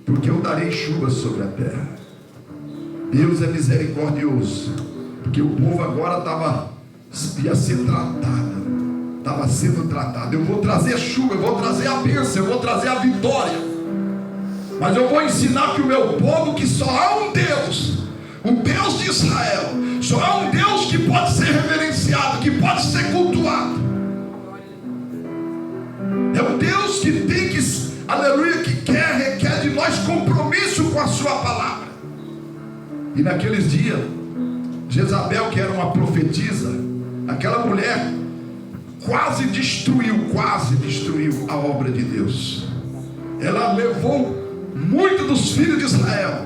porque eu darei chuva sobre a terra. Deus é misericordioso, porque o povo agora ia ser tratado, estava sendo tratado. Eu vou trazer chuva, eu vou trazer a bênção, eu vou trazer a vitória, mas eu vou ensinar que o meu povo, que só há um Deus, o Deus de Israel, só há um Deus que pode ser reverenciado, que pode ser cultuado. É um Deus que tem que, aleluia, que requer de nós compromisso com a sua palavra. E naqueles dias, Jezabel, que era uma profetisa, aquela mulher quase destruiu a obra de Deus. Ela levou muito dos filhos de Israel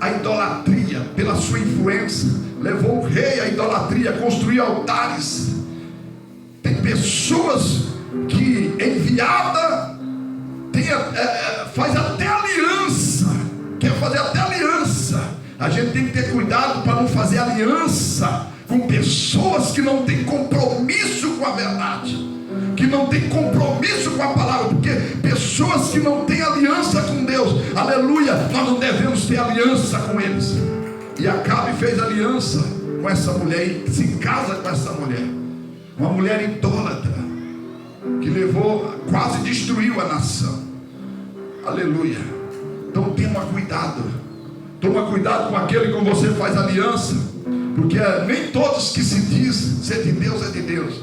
à idolatria, pela sua influência. Levou o rei à idolatria, construiu altares. Tem pessoas que enviada faz até aliança, quer fazer até aliança. A gente tem que ter cuidado para não fazer aliança com pessoas que não têm compromisso com a verdade, que não têm compromisso com a palavra, porque pessoas que não têm aliança com Deus, aleluia, nós não devemos ter aliança com eles. E Acabe fez aliança com essa mulher e se casa com essa mulher, uma mulher idólatra, que quase destruiu a nação. Aleluia. Então toma cuidado com aquele com você faz aliança, porque nem todos que se diz ser de Deus é de Deus.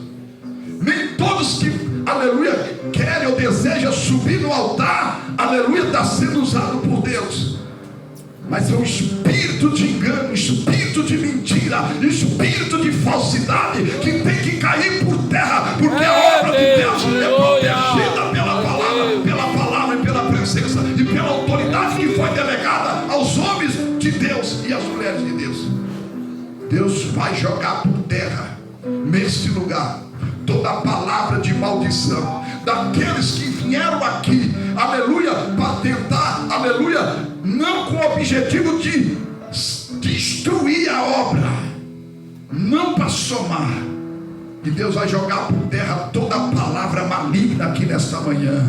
Nem todos que, aleluia, querem ou desejam subir no altar, aleluia, está sendo usado por Deus. Mas é um espírito de engano, espírito de mentira, espírito de falsidade, que tem que cair por terra, porque a obra de Deus é protegida pela palavra e pela presença e pela autoridade que foi delegada aos homens de Deus e às mulheres de Deus. Deus vai jogar por terra, neste lugar, toda a palavra de maldição daqueles que vieram aqui, aleluia, para tentar, aleluia, não com o objetivo de destruir a obra, não para somar. E Deus vai jogar por terra toda a palavra maligna aqui nesta manhã.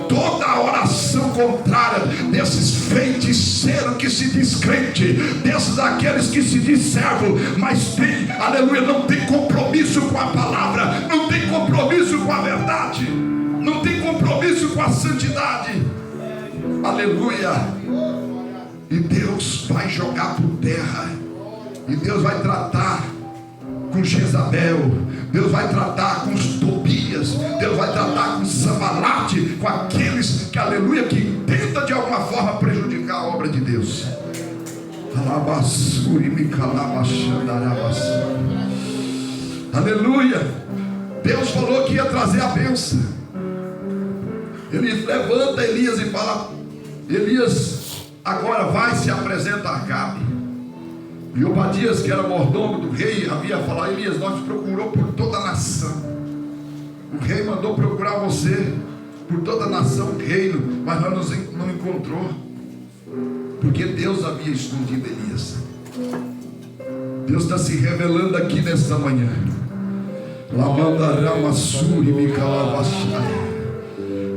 Toda a oração contrária desses feiticeiros que se diz crente, desses aqueles que se diz servo, mas tem, aleluia, não tem compromisso com a palavra, não tem compromisso com a verdade, não tem compromisso com a santidade, aleluia. E Deus vai jogar por terra, e Deus vai tratar com Jezabel, Deus vai tratar com os Tobias, Deus vai tratar com Sambalate, com aqueles que, aleluia, que tentam de alguma forma prejudicar a obra de Deus. Aleluia. Deus falou que ia trazer a bênção. Ele levanta Elias e fala: Elias, agora vai, se apresenta a Acabe. E Obadias, que era mordomo do rei, havia falado: Elias, nós procurou por toda a nação. O rei mandou procurar você por toda a nação, o reino, mas nós não encontrou, porque Deus havia escondido Elias. Deus está se revelando aqui nesta manhã.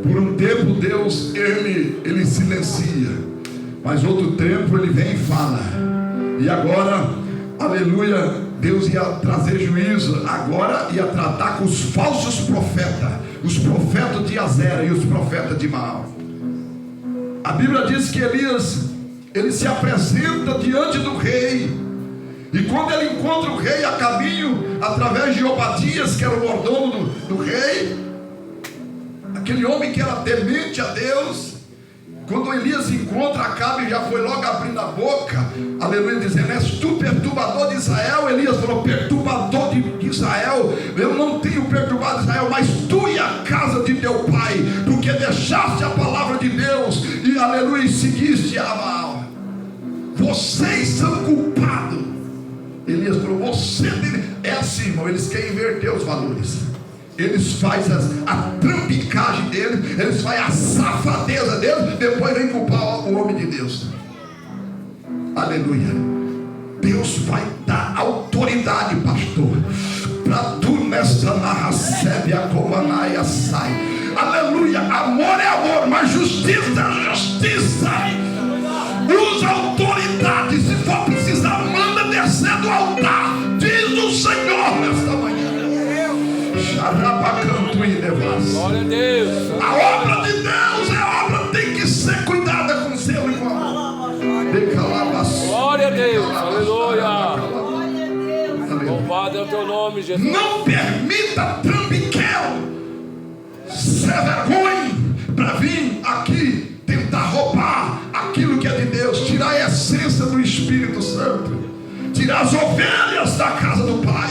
Por um tempo Deus, ele silencia, mas outro tempo ele vem e fala. E agora, aleluia, Deus ia trazer juízo, agora ia tratar com os falsos profetas, os profetas de Azera e os profetas de Baal. A Bíblia diz que Elias, ele se apresenta diante do rei, e quando ele encontra o rei a caminho, através de Obadias, que era o mordomo do rei, aquele homem que era temente a Deus, quando Elias encontra Acabe, já foi logo abrindo a boca, aleluia, dizendo: és tu perturbador de Israel? Elias falou: perturbador de Israel? Eu não tenho perturbado Israel, mas tu e a casa de teu pai, porque deixaste a palavra de Deus e, aleluia, e seguiste a Baal. Vocês são culpados. Elias falou: você é assim, irmão. Eles querem inverter os valores. Eles fazem a trampicagem deles, eles fazem a safadeza deles, depois vem culpar o homem de Deus. Aleluia. Deus vai dar autoridade, pastor, para tu nessa narracebe a comanaia sai. Aleluia. Amor é amor, mas justiça é justiça. Usa autoridade. Se for precisar, manda descer do altar. Diz o Senhor nesta manhã. Glória a Deus. A obra de Deus é obra, tem que ser cuidada com zelo e com amor. Glória a Deus. Aleluia. Louvado é o teu nome, Jesus. Não permita trambiquel, ser vergonha para vir aqui tentar roubar aquilo que é de Deus, tirar a essência do Espírito Santo, tirar as ovelhas da casa do Pai.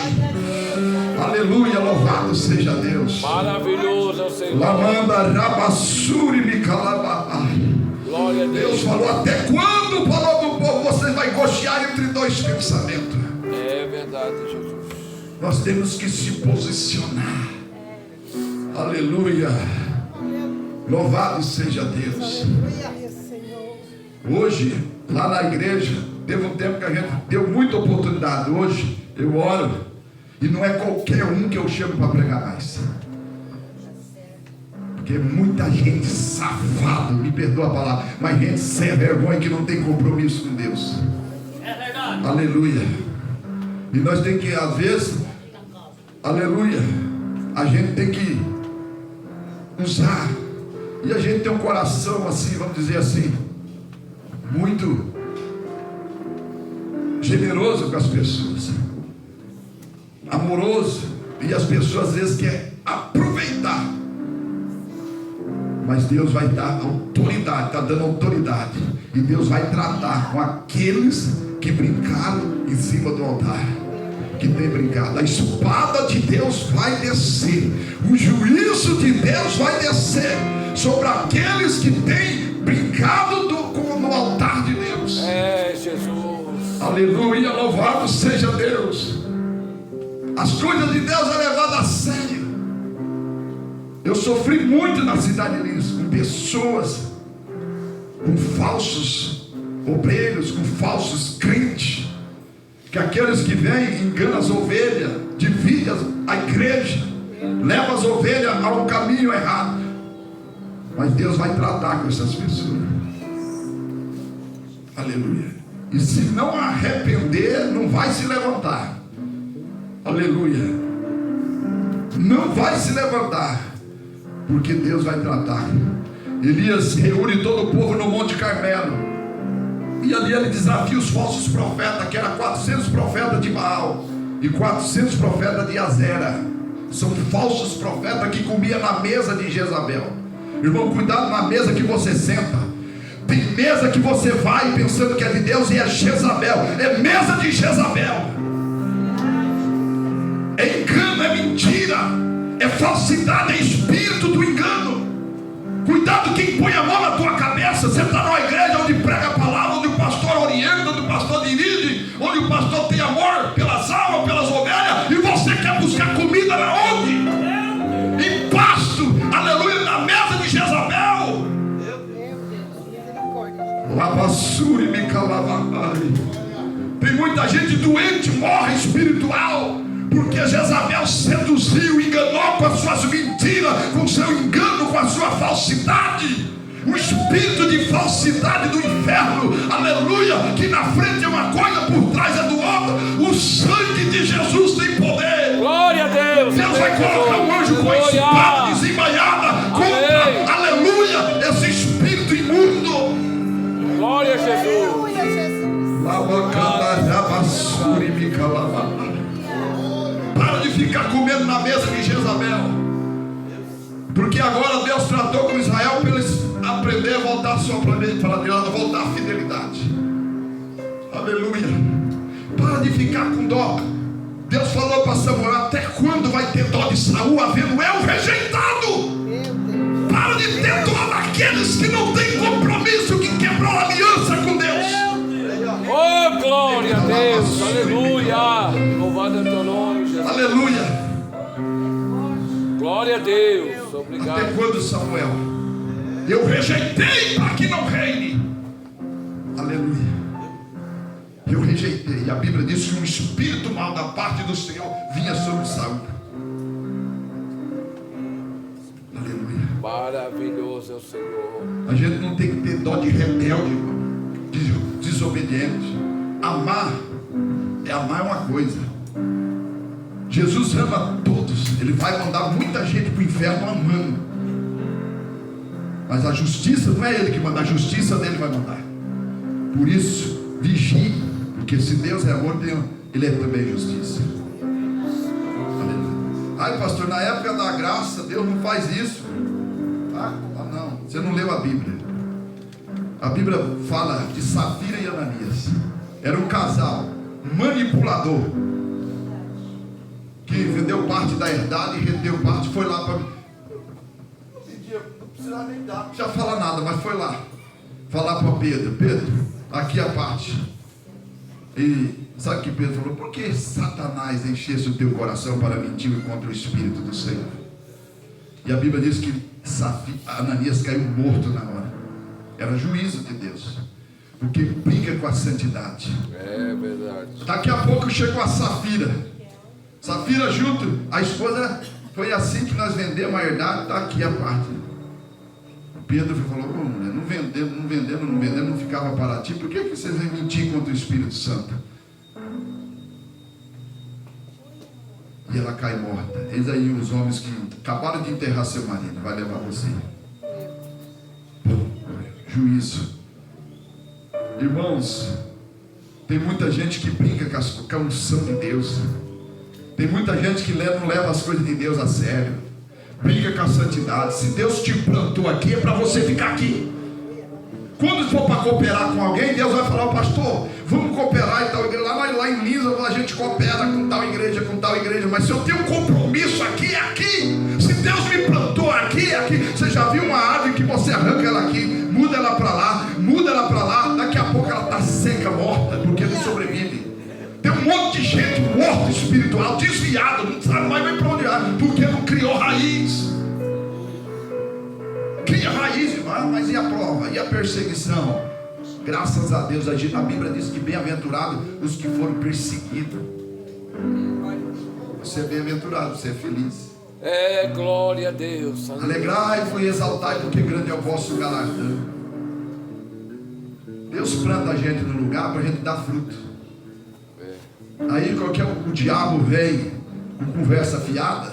Aleluia, louvado seja Deus. Maravilhoso é o Senhor. Lamanda rabassuri me calabai. Glória a Deus. Deus falou: até quando, falou do povo, você vai cochear entre dois pensamentos? É verdade, Jesus. Nós temos que se posicionar. Aleluia. Louvado seja Deus. Hoje, lá na igreja, teve um tempo que a gente deu muita oportunidade. Hoje, eu oro. E não é qualquer um que eu chamo para pregar mais. Porque muita gente safada, me perdoa a palavra, mas gente sem vergonha que não tem compromisso com Deus. É verdade. Aleluia. E nós temos que, às vezes, aleluia, a gente tem que usar. E a gente tem um coração assim, vamos dizer assim, muito generoso com as pessoas, amoroso, e as pessoas às vezes querem aproveitar, mas Deus vai dar autoridade, está dando autoridade, e Deus vai tratar com aqueles que brincaram em cima do altar, que tem brincado. A espada de Deus vai descer, o juízo de Deus vai descer sobre aqueles que têm brincado no altar de Deus. É, Jesus. Aleluia, louvado seja Deus. As coisas de Deus é levada a sério. Eu sofri muito na cidade de Lins, com pessoas, com falsos obreiros, com falsos crentes, que aqueles que vêm enganam as ovelhas, dividem a igreja, levam as ovelhas a um caminho errado. Mas Deus vai tratar com essas pessoas. Aleluia. E se não arrepender, não vai se levantar. Aleluia. Não vai se levantar, porque Deus vai tratar. Elias reúne todo o povo no Monte Carmelo, e ali ele desafia os falsos profetas, que eram 400 profetas de Baal e 400 profetas de Azera. São falsos profetas que comiam na mesa de Jezabel. Irmão, cuidado na mesa que você senta. Tem mesa que você vai pensando que é de Deus e é Jezabel. É mesa de Jezabel. É engano, é mentira, é falsidade, é espírito do engano. Cuidado quem põe a mão na tua cabeça. Você está numa igreja onde prega a palavra, onde o pastor orienta, onde o pastor dirige, onde o pastor tem amor pelas almas, pelas ovelhas, e você quer buscar comida na onde? Em pasto, aleluia, na mesa de Jezabel. Lavassuri me calavabai. Tem muita gente doente, morre espiritual, porque Jezabel seduziu, enganou com as suas mentiras, com o seu engano, com a sua falsidade. Um espírito de falsidade do inferno, aleluia, que na frente é uma coisa, por trás é do outro. O sangue de Jesus tem poder. Glória a Deus. Deus vai colocar um anjo com a espada desembainhada contra, aleluia, esse espírito imundo. ficar comendo na mesa de Jezabel. Porque agora Deus tratou com Israel para eles aprender a voltar a sua planejada, voltar à fidelidade. Aleluia. Para de ficar com dó. Deus falou para Samuel: até quando vai ter dó de Saul, havendo eu rejeitado? Para de ter dó daqueles que não têm compromisso, que quebrou a aliança com Deus. Oh, glória a Deus, aleluia. Louvado é o teu nome, Jesus. Aleluia. Glória a Deus, obrigado. Até quando, Samuel? Eu rejeitei para que não reine. Aleluia. Eu rejeitei. A Bíblia diz que um espírito mau da parte do Senhor vinha sobre Saul. Aleluia. Maravilhoso é o Senhor. A gente não tem que ter dó de rebelde, irmão, de desobediente. Amar é uma coisa. Jesus ama todos. Ele vai mandar muita gente para o inferno amando. Mas a justiça não é ele que manda, a justiça dele vai mandar. Por isso, vigie, porque se Deus é amor, ele é também justiça. Aleluia. Ai, pastor, na época da graça, Deus não faz isso. Não, você não leu a Bíblia. A Bíblia fala de Safira e Ananias. Era um casal manipulador, que vendeu parte da herdade e rendeu parte, foi lá para... Não precisava nem dar, não precisava falar nada, mas foi lá falar para Pedro: Pedro, aqui a parte. E sabe o que Pedro falou? Por que Satanás enchesse o teu coração para mentir contra o Espírito do Senhor? E a Bíblia diz que Ananias caiu morto na hora. Era juízo de Deus, porque brinca com a santidade. É verdade. Daqui a pouco chegou a Safira. Safira junto, a esposa, foi assim que nós vendemos a herdade, está aqui a parte. Pedro falou: pô, mulher, não vendemos, não ficava para ti, por que vocês vêm mentir contra o Espírito Santo? E ela cai morta. Eis aí os homens que acabaram de enterrar seu marido, vai levar você. Juízo. Irmãos, tem muita gente que brinca com a unção de Deus. Tem muita gente que não leva as coisas de Deus a sério. Brinca com a santidade. Se Deus te plantou aqui, é para você ficar aqui. Quando for para cooperar com alguém, Deus vai falar: pastor, vamos cooperar em tal igreja. Lá em Lisa, a gente coopera com tal igreja. Mas se eu tenho um compromisso aqui, é aqui. Se Deus me plantou aqui, é aqui. Você já viu uma árvore que você arranca ela aqui, muda ela para lá, daqui a pouco ela está seca, morta, porque não sobrevive. Tem um monte de gente morta espiritual, desviado, não sabe mais para onde vai, porque não criou raiz. Cria raiz, irmão. Mas e a prova? E a perseguição? Graças a Deus, a Bíblia diz que bem-aventurado os que foram perseguidos. Você é bem-aventurado, você é feliz. É, glória a Deus. Alegrai-vos e exaltai, porque grande é o vosso galardão. Deus planta a gente no lugar para a gente dar fruto. Aí o diabo vem com conversa fiada,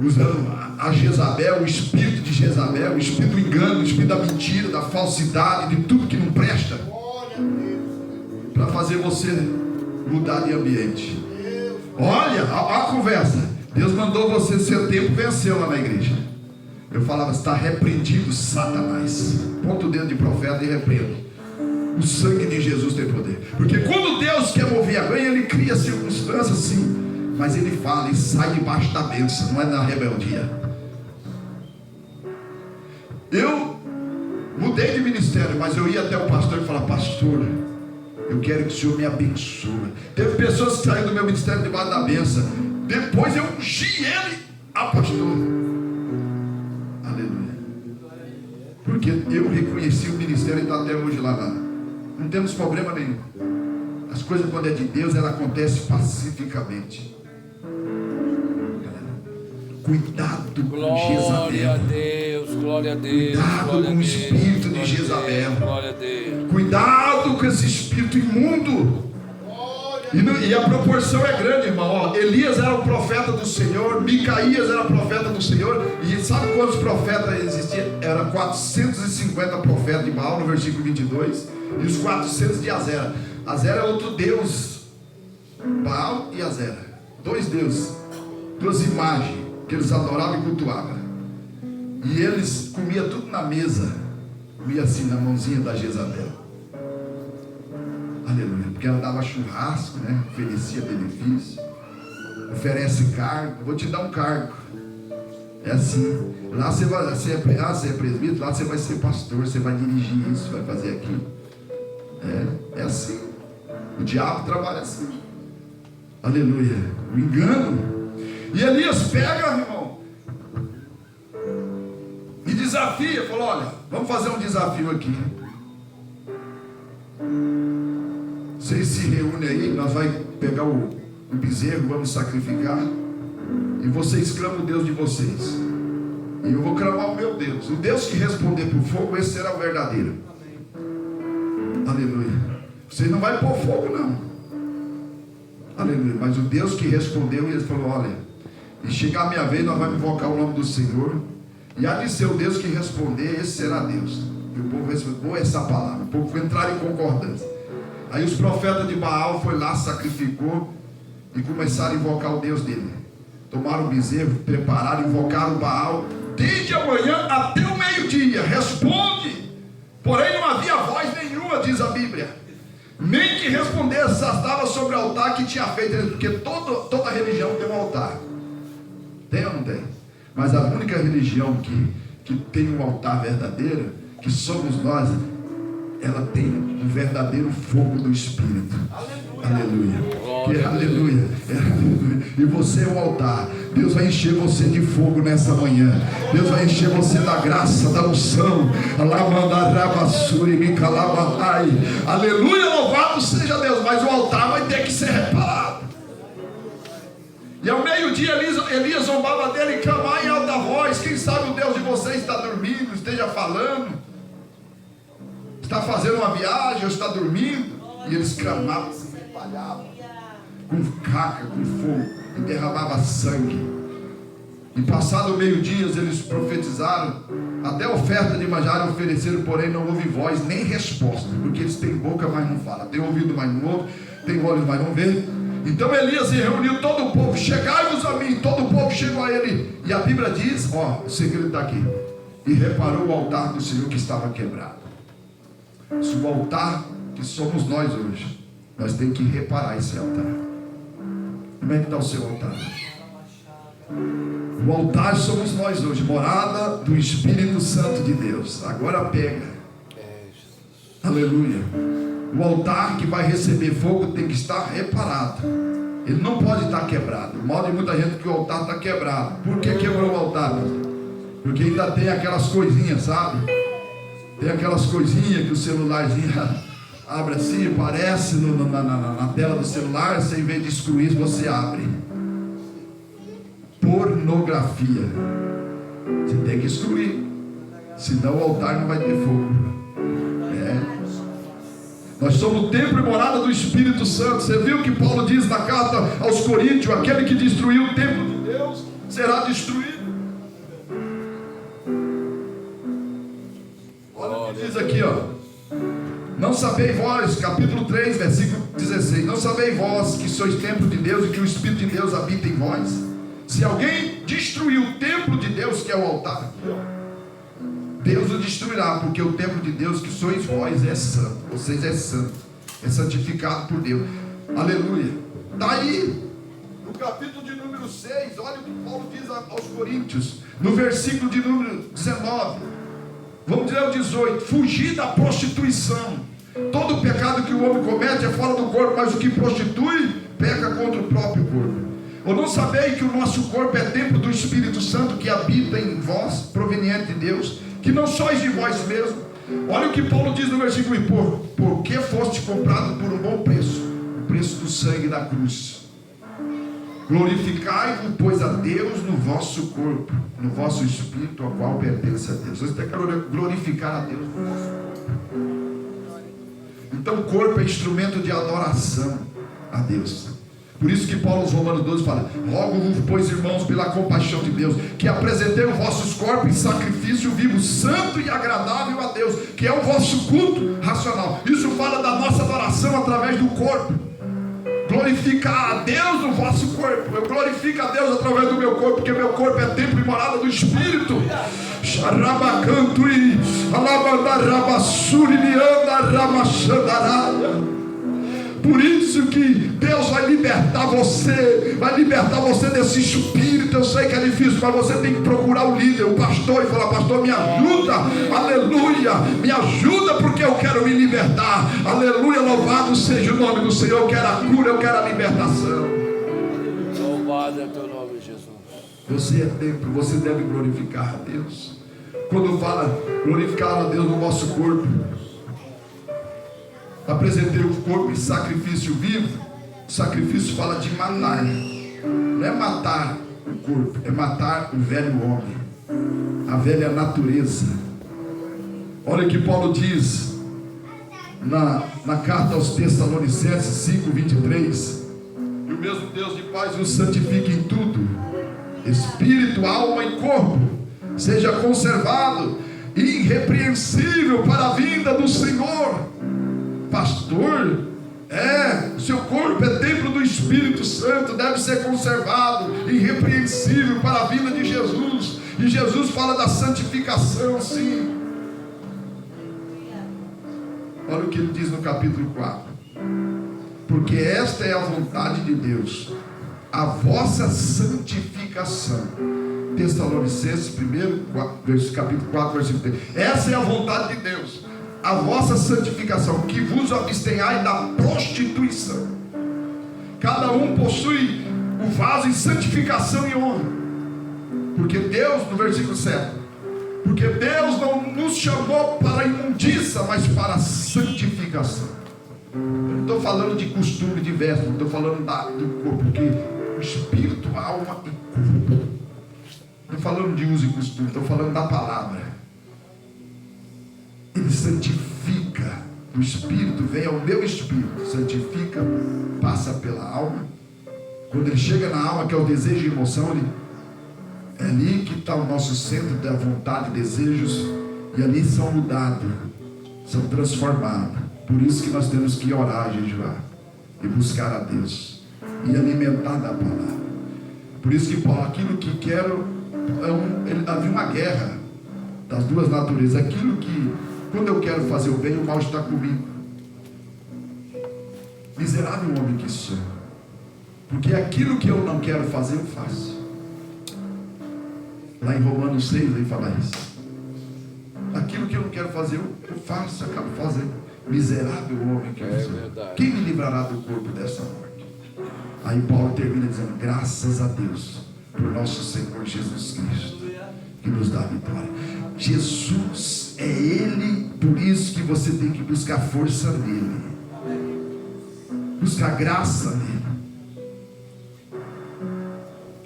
usando a Jezabel, o espírito de Jezabel, o espírito do engano, o espírito da mentira, da falsidade, de tudo que não presta, para fazer você mudar de ambiente. Olha a conversa. Deus mandou você, seu tempo venceu lá na igreja. Eu falava: está repreendido, Satanás. Ponta o dedo de profeta e repreendo. O sangue de Jesus tem poder. Porque quando Deus quer mover a ganha, Ele cria circunstâncias, sim, mas Ele fala e sai debaixo da bênção, não é na rebeldia. Eu mudei de ministério, mas eu ia até o pastor e falava: pastor, eu quero que o Senhor me abençoe. Teve pessoas que saíram do meu ministério debaixo da bênção. Depois eu ungi ele a pastor. Aleluia. Porque eu reconheci o ministério e está até hoje lá. Não temos problema nenhum. As coisas, quando é de Deus, ela acontece pacificamente. Cuidado com Jezabel. Glória a Deus, glória a Deus. Cuidado com o espírito de Jezabel. Glória a Deus. Cuidado com esse espírito imundo. E a proporção é grande, irmão. Elias era o profeta do Senhor, Micaías era o profeta do Senhor. E sabe quantos profetas existiam? Eram 450 profetas de Baal, no versículo 22. E os 400 de Azera. Azera é outro deus. Baal e Azera. dois deuses, duas imagens que eles adoravam e cultuavam. E eles comiam tudo na mesa, comia assim na mãozinha da Jezabel. Aleluia, porque ela dava churrasco, né? Oferecia benefício, oferece cargo. Vou te dar um cargo. É assim. Lá você vai ser presbítero, lá você vai ser pastor, você vai dirigir isso, vai fazer aquilo. É assim. O diabo trabalha assim. Aleluia. O engano. E Elias pega, irmão, e desafia. Falou: olha, vamos fazer um desafio aqui. Vocês se reúnem aí, nós vamos pegar o bezerro, vamos sacrificar. E vocês clamam o Deus de vocês. E eu vou clamar o meu Deus. O Deus que responder para o fogo, esse será o verdadeiro. Aleluia. Vocês não vão pôr fogo, não. Aleluia. Mas o Deus que respondeu, ele falou: olha, e chegar a minha vez, nós vamos invocar o nome do Senhor. E há de ser o Deus que responder, esse será Deus. E o povo respondeu essa palavra. O povo foi entrar em concordância. Aí os profetas de Baal foi lá, sacrificou e começaram a invocar o Deus dele. Tomaram o bezerro, prepararam, invocaram o Baal desde a manhã até o meio-dia. Responde! Porém não havia voz nenhuma, diz a Bíblia, nem que respondesse. Estava sobre o altar que tinha feito, porque toda religião tem um altar. Tem ou não tem? Mas a única religião que tem um altar verdadeiro, que somos nós, ela tem um verdadeiro fogo do Espírito. Aleluia. Aleluia. E você é o altar. Deus vai encher você de fogo nessa manhã. Deus vai encher você da graça, da unção. Aleluia, louvado seja Deus. Mas o altar vai ter que ser reparado. E ao meio-dia Elias zombava dele e clamava em alta voz. Quem sabe o Deus de vocês está dormindo, esteja falando, está fazendo uma viagem ou está dormindo. E eles clamavam, se espalhavam com caca, com fogo, e derramavam sangue. E passado o meio-dia eles profetizaram, até oferta de manjar ofereceram, porém não houve voz nem resposta, porque eles têm boca, mas não falam, têm ouvido, mas não ouvem, têm olhos, mas não vê. Então Elias reuniu todo o povo: chegai-vos a mim. Todo o povo chegou a ele. E a Bíblia diz, ó, o segredo está aqui: e reparou o altar do Senhor que estava quebrado. Se o altar que somos nós hoje, nós temos que reparar esse altar. Como é que está o seu altar? O altar somos nós hoje, morada do Espírito Santo de Deus. Agora pega. Aleluia. O altar que vai receber fogo tem que estar reparado. Ele não pode estar quebrado. O mal de muita gente é que o altar está quebrado. Por que quebrou o altar? Porque ainda tem aquelas coisinhas, sabe? Tem aquelas coisinhas que o celularzinho abre assim, aparece na tela do celular. Você, em vez de excluir, você abre. Pornografia. Você tem que excluir, senão o altar não vai ter fogo. Nós somos o templo e morada do Espírito Santo. Você viu que Paulo diz na carta aos Coríntios: aquele que destruiu o templo de Deus será destruído. Olha o que diz aqui, ó: não sabeis vós, capítulo 3, versículo 16, não sabeis vós que sois templo de Deus e que o Espírito de Deus habita em vós? Se alguém destruir o templo de Deus, que é o altar, Deus o destruirá, porque o templo de Deus que sois vós é santo. Vocês é santo, é santificado por Deus. Aleluia. Daí, no capítulo de número 6, olha o que Paulo diz aos Coríntios, no versículo de número 19, vamos dizer o 18: fugir da prostituição. Todo pecado que o homem comete é fora do corpo, mas o que prostitui, peca contra o próprio corpo. Ou não sabeis que o nosso corpo é templo do Espírito Santo que habita em vós, proveniente de Deus, que não sois de vós mesmos? Olha o que Paulo diz no versículo: por que foste comprado por um bom preço, o preço do sangue da cruz. Glorificai-vos, pois, a Deus no vosso corpo, no vosso espírito, ao qual pertence a Deus. Você tem que glorificar a Deus no vosso corpo. Então o corpo é instrumento de adoração a Deus. Por isso que Paulo, aos Romanos 12, fala: rogo-vos, pois, irmãos, pela compaixão de Deus, que apresentei os vossos corpos em sacrifício vivo, santo e agradável a Deus, que é o vosso culto racional. Isso fala da nossa adoração através do corpo. glorificar a Deus no vosso corpo. Eu glorifico a Deus através do meu corpo, porque meu corpo é templo e morada do Espírito. Xarabacantui, alabandarabasuri, liandarabachandarada. Por isso que Deus vai libertar você desse espírito. Eu sei que é difícil, mas você tem que procurar o líder, o pastor, e falar: pastor, me ajuda, aleluia, me ajuda, porque eu quero me libertar, aleluia, louvado seja o nome do Senhor. Eu quero a cura, eu quero a libertação. Louvado é teu nome, Jesus. Você é templo, você deve glorificar a Deus. Quando fala glorificar a Deus no nosso corpo, apresentei o corpo em sacrifício vivo. O sacrifício fala de matar. Não é matar o corpo, é matar o velho homem, a velha natureza. Olha o que Paulo diz na carta aos Tessalonicenses 5:23: e o mesmo Deus de paz os santifique em tudo, espírito, alma e corpo, seja conservado irrepreensível para a vinda do Senhor. Pastor, seu corpo é templo do Espírito Santo, deve ser conservado, irrepreensível para a vinda de Jesus. E Jesus fala da santificação, sim. Olha o que ele diz no capítulo 4: porque esta é a vontade de Deus, a vossa santificação. Tessalonicenses 1, capítulo 4, versículo 3. Essa é a vontade de Deus, a vossa santificação, que vos abstenhai da prostituição. Cada um possui o vaso em santificação e honra. Porque Deus, no versículo 7, porque Deus não nos chamou para a imundícia, mas para a santificação. Eu não estou falando de costume, de vestes, não estou falando do corpo, porque o espírito, a alma e corpo. Não estou falando de uso e costume, estou falando da palavra. Ele santifica, o Espírito vem ao meu espírito, santifica, passa pela alma. Quando ele chega na alma, que é o desejo e emoção, é ali que está o nosso centro da vontade, desejos, e ali são mudados, são transformados. Por isso que nós temos que orar, jejuar e buscar a Deus e alimentar da palavra. Por isso que Paulo, aquilo que quero, havia uma guerra das duas naturezas. Aquilo que, quando eu quero fazer o bem, o mal está comigo. Miserável homem que sou, porque aquilo que eu não quero fazer, eu faço. Lá em Romanos 6 ele fala isso. Aquilo que eu não quero fazer, eu faço, acabo fazendo. Miserável homem que eu sou. Quem me livrará do corpo dessa morte? Aí Paulo termina dizendo: graças a Deus por nosso Senhor Jesus Cristo, que nos dá a vitória. Jesus é Ele, por isso que você tem que buscar força nele, buscar graça nele.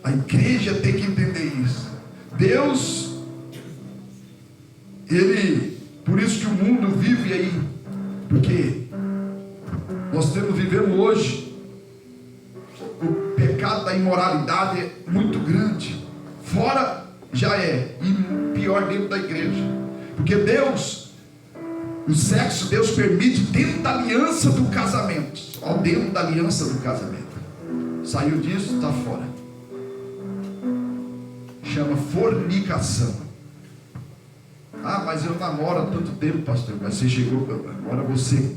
A igreja tem que entender isso. Deus, Ele, por isso que o mundo vive aí, porque nós vivemos hoje, o pecado da imoralidade é muito grande, fora já é, e pior dentro da igreja, porque Deus, o sexo Deus permite dentro da aliança do casamento, ó, dentro da aliança do casamento, saiu disso, está fora, chama fornicação. Ah, mas eu namoro há tanto tempo, pastor, mas você chegou, agora você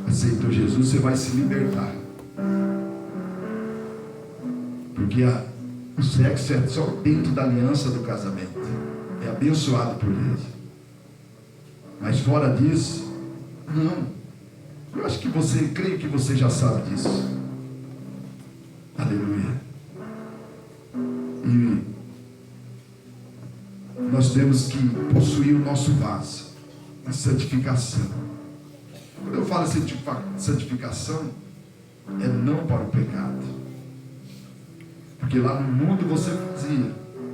aceitou Jesus, você vai se libertar, porque o sexo é só dentro da aliança do casamento, é abençoado por Deus, mas fora disso, não. Eu acho que você, creio que você já sabe disso. Aleluia. E nós temos que possuir o nosso vaso, a santificação. Quando eu falo santificação, é não para o pecado. Porque lá no mundo você fazia,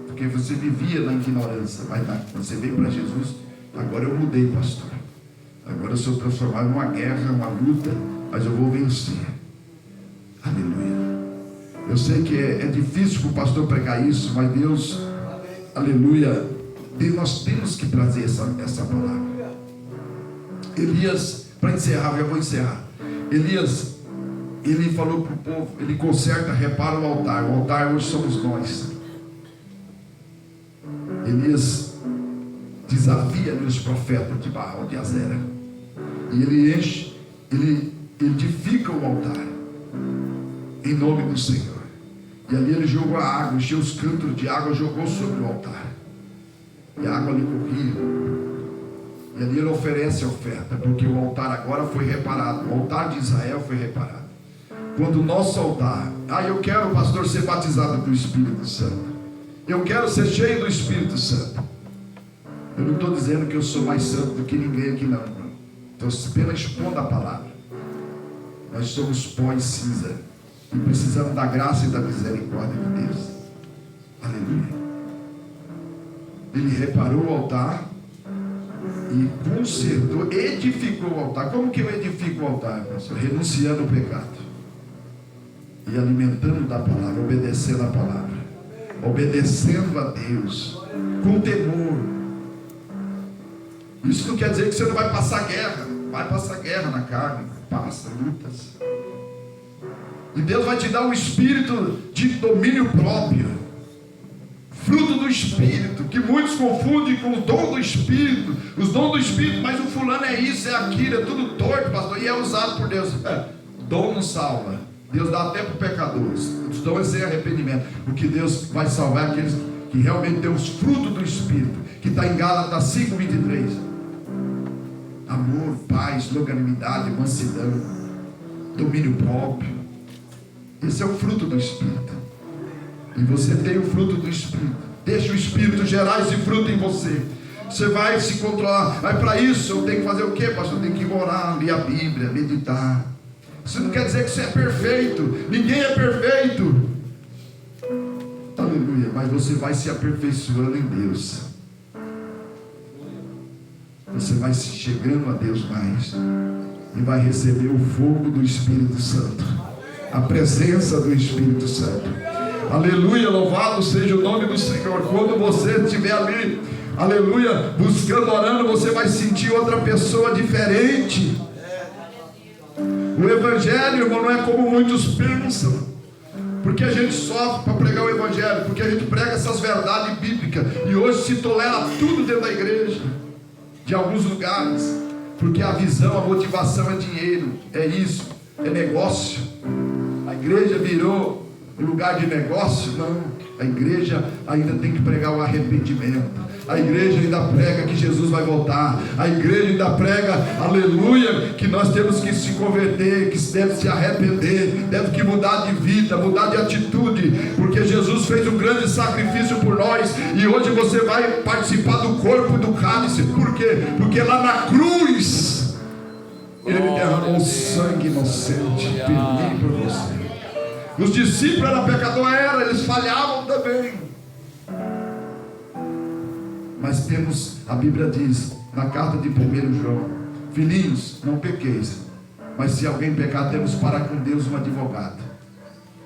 porque você vivia na ignorância, mas você veio para Jesus, agora eu mudei, pastor. Agora eu sou transformado numa guerra, uma luta, mas eu vou vencer. Aleluia. Eu sei que é difícil para o pastor pregar isso, mas Deus, aleluia, nós temos que trazer essa palavra. Elias, para encerrar, eu vou encerrar. Elias, ele falou para o povo, ele conserta, repara o altar hoje somos nós. Elias desafia os profetas de Baal, de Azera, e ele edifica o altar em nome do Senhor. E ali ele jogou a água, encheu os cântaros de água, jogou sobre o altar, e a água ali corria. E ali ele oferece a oferta, porque o altar agora foi reparado, o altar de Israel foi reparado. Quando o nosso altar, eu quero, pastor, ser batizado do Espírito Santo, eu quero ser cheio do Espírito Santo. Eu não estou dizendo que eu sou mais santo do que ninguém aqui, não. Estou apenas expondo a palavra. Nós somos pó e cinza e precisamos da graça e da misericórdia de Deus. Aleluia. Ele reparou o altar e consertou, edificou o altar. Como que eu edifico o altar, pastor? Renunciando ao pecado e alimentando da palavra, obedecendo a palavra, obedecendo a Deus com temor. Isso não quer dizer que você não vai passar guerra. Vai passar guerra na carne, passa lutas. E Deus vai te dar um espírito de domínio próprio, fruto do Espírito, que muitos confundem com o dom do Espírito, os dons do Espírito, mas o fulano é isso, é aquilo, é tudo torto, pastor, e é usado por Deus. Dom não salva, Deus dá até para o pecador, os dons é sem arrependimento. O que Deus vai salvar é aqueles que realmente têm os frutos do Espírito, que está em Gálatas 5:23. Amor, paz, longanimidade, mansidão, domínio próprio. Esse é o fruto do Espírito. E você tem o fruto do Espírito. Deixa o Espírito gerar esse fruto em você. Você vai se controlar. Mas para isso eu tenho que fazer o quê, pastor? Eu tenho que orar, ler a Bíblia, meditar. Isso não quer dizer que você é perfeito. Ninguém é perfeito. Aleluia. Mas você vai se aperfeiçoando em Deus. Você vai se chegando a Deus mais. E vai receber o fogo do Espírito Santo. A presença do Espírito Santo. Aleluia, louvado seja o nome do Senhor. Quando você estiver ali, aleluia, buscando, orando, você vai sentir outra pessoa diferente. O Evangelho, irmão, não é como muitos pensam. Porque a gente sofre para pregar o Evangelho, porque a gente prega essas verdades bíblicas, e hoje se tolera tudo dentro da igreja, de alguns lugares, porque a visão, a motivação é dinheiro, é isso, é negócio. A igreja virou um lugar de negócio? Não. A igreja ainda tem que pregar o arrependimento. A igreja ainda prega que Jesus vai voltar. A igreja ainda prega, aleluia, que nós temos que se converter, que deve se arrepender, deve que mudar de vida, mudar de atitude, porque Jesus fez um grande sacrifício por nós, e hoje você vai participar do corpo do cálice. Por quê? Porque lá na cruz Ele derramou sangue inocente, perdi por você. Os discípulos eram pecadores, eles falhavam também. Mas temos, a Bíblia diz, na carta de 1 João, filhinhos, não pequeis, mas se alguém pecar, temos para com Deus um advogado.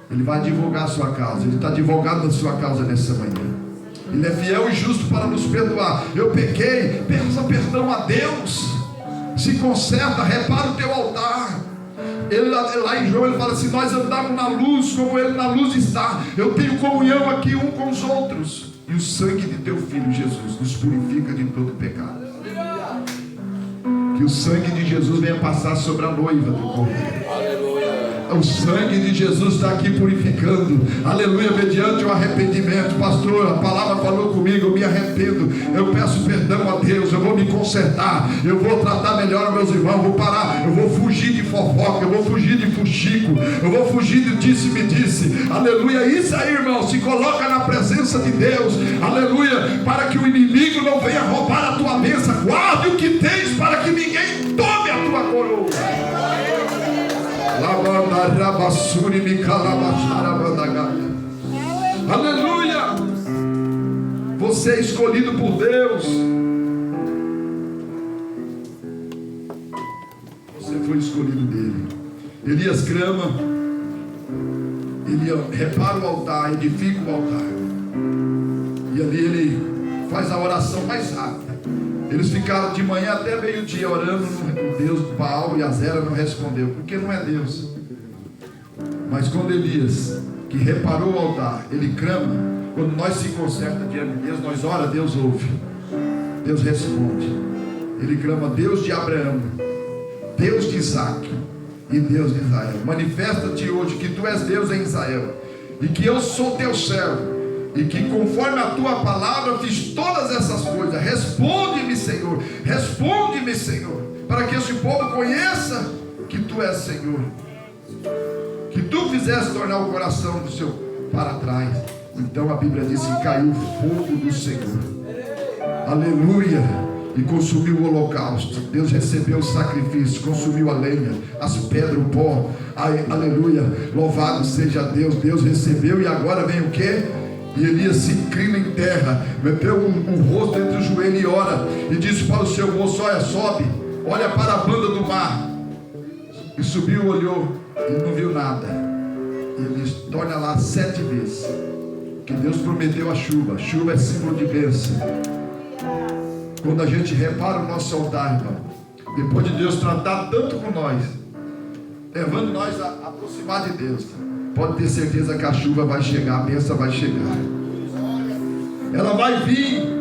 Ele vai advogar a sua causa, Ele está advogado a sua causa nessa manhã. Ele é fiel e justo para nos perdoar. Eu pequei, peça perdão a Deus, se conserta, repara o teu altar. Ele, lá em João, ele fala assim: nós andamos na luz como Ele na luz está. Eu tenho comunhão aqui um com os outros, e o sangue de teu Filho Jesus nos purifica de todo pecado. Que o sangue de Jesus venha passar sobre a noiva do Cordeiro. O sangue de Jesus está aqui purificando, aleluia, mediante o arrependimento. Pastor, a palavra falou comigo, eu me arrependo, eu peço perdão a Deus, eu vou me consertar, eu vou tratar melhor meus irmãos, eu vou parar, eu vou fugir de fofoca, eu vou fugir de fuxico, eu vou fugir de disse-me-disse, aleluia. Isso aí, irmão, se coloca na presença de Deus, aleluia, para que o inimigo não venha roubar a tua bênção. Guarde o que tens para que ninguém tome a tua coroa. Aleluia. Você é escolhido por Deus. Você foi escolhido dele. Elias clama, ele repara o altar, edifica o altar, e ali ele faz a oração mais rápida. Eles ficaram de manhã até meio-dia orando. Deus, Baal e Azera não respondeu, porque não é Deus. Mas quando Elias, que reparou o altar, ele clama. Quando nós se conserta diante de Deus, nós ora, Deus ouve, Deus responde. Ele clama: Deus de Abraão, Deus de Isaac e Deus de Israel, manifesta-te hoje que tu és Deus em Israel, e que eu sou teu servo, e que conforme a tua palavra fiz todas essas coisas. Responde-me, Senhor, responde-me, Senhor, para que este povo conheça que tu és Senhor, que tu fizeste tornar o coração do seu para trás. Então a Bíblia diz que caiu o fogo do Senhor, aleluia, e consumiu o holocausto. Deus recebeu o sacrifício, consumiu a lenha, as pedras, o pó, aleluia, louvado seja Deus. Deus recebeu, e agora vem o que? E Elias se inclina em terra, meteu o rosto entre o joelho e ora, e disse para o seu moço: olha, sobe, olha para a banda do mar. E subiu, olhou e não viu nada. E ele disse: torna lá 7 vezes, que Deus prometeu a chuva. Chuva é símbolo de bênção. Quando a gente repara o nosso altar, irmão, depois de Deus tratar tanto com nós, levando nós a aproximar de Deus, pode ter certeza que a chuva vai chegar, a bênção vai chegar, ela vai vir.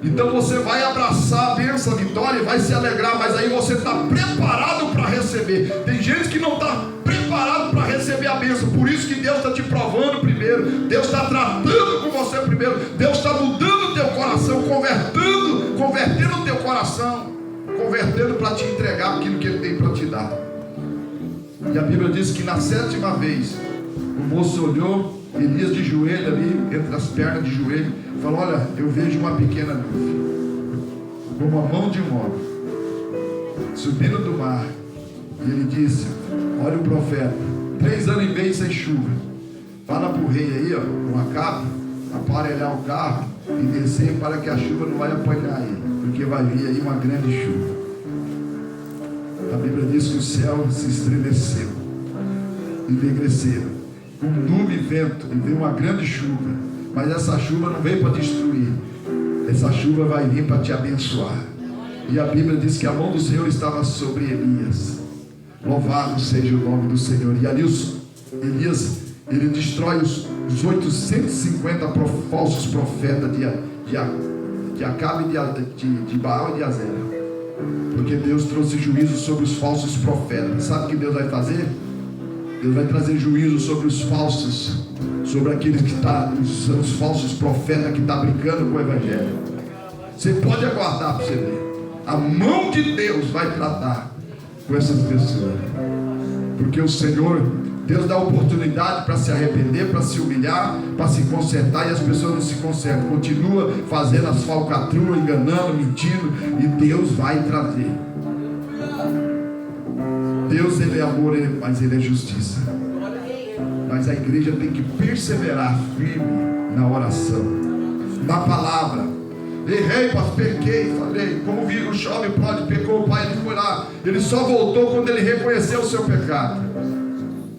Então você vai abraçar a bênção, a vitória, e vai se alegrar, mas aí você está preparado para receber. Tem gente que não está preparado para receber a bênção, por isso que Deus está te provando primeiro, Deus está tratando com você primeiro, Deus está mudando o teu coração, convertendo o teu coração, convertendo para te entregar aquilo que Ele tem para te dar. E a Bíblia diz que na 7ª vez, o moço olhou, Elias de joelho ali, entre as pernas de joelho, falou: olha, eu vejo uma pequena nuvem, como a mão de um homem, subindo do mar. E ele disse: olha o profeta, 3 anos e meio sem chuva, fala para o rei aí, ó, com a capa, aparelhar o carro e descer, para que a chuva não vai apanhar ele, porque vai vir aí uma grande chuva. A Bíblia diz que o céu se estremeceu, enegreceu, com nuvem e vento, e veio uma grande chuva. Mas essa chuva não veio para destruir, essa chuva vai vir para te abençoar. E a Bíblia diz que a mão do Senhor estava sobre Elias. Louvado seja o nome do Senhor. E ali Elias, ele destrói os 850 falsos profetas de Acabe, de Baal e de Azera, porque Deus trouxe juízo sobre os falsos profetas. Sabe o que Deus vai fazer? Deus vai trazer juízo sobre os falsos, sobre aqueles que os falsos profetas que estão brincando com o Evangelho. Você pode aguardar para você ver. A mão de Deus vai tratar com essas pessoas, porque o Senhor, Deus dá oportunidade para se arrepender, para se humilhar, para se consertar, e as pessoas não se consertam, continua fazendo as falcatruas, enganando, mentindo, e Deus vai trazer. Deus, Ele é amor, mas Ele é justiça. Mas a igreja tem que perseverar firme na oração, na palavra. Errei, pastor, pequei, falei, como vi o jovem pródigo, pecou, o pai, ele foi lá, ele só voltou quando ele reconheceu o seu pecado.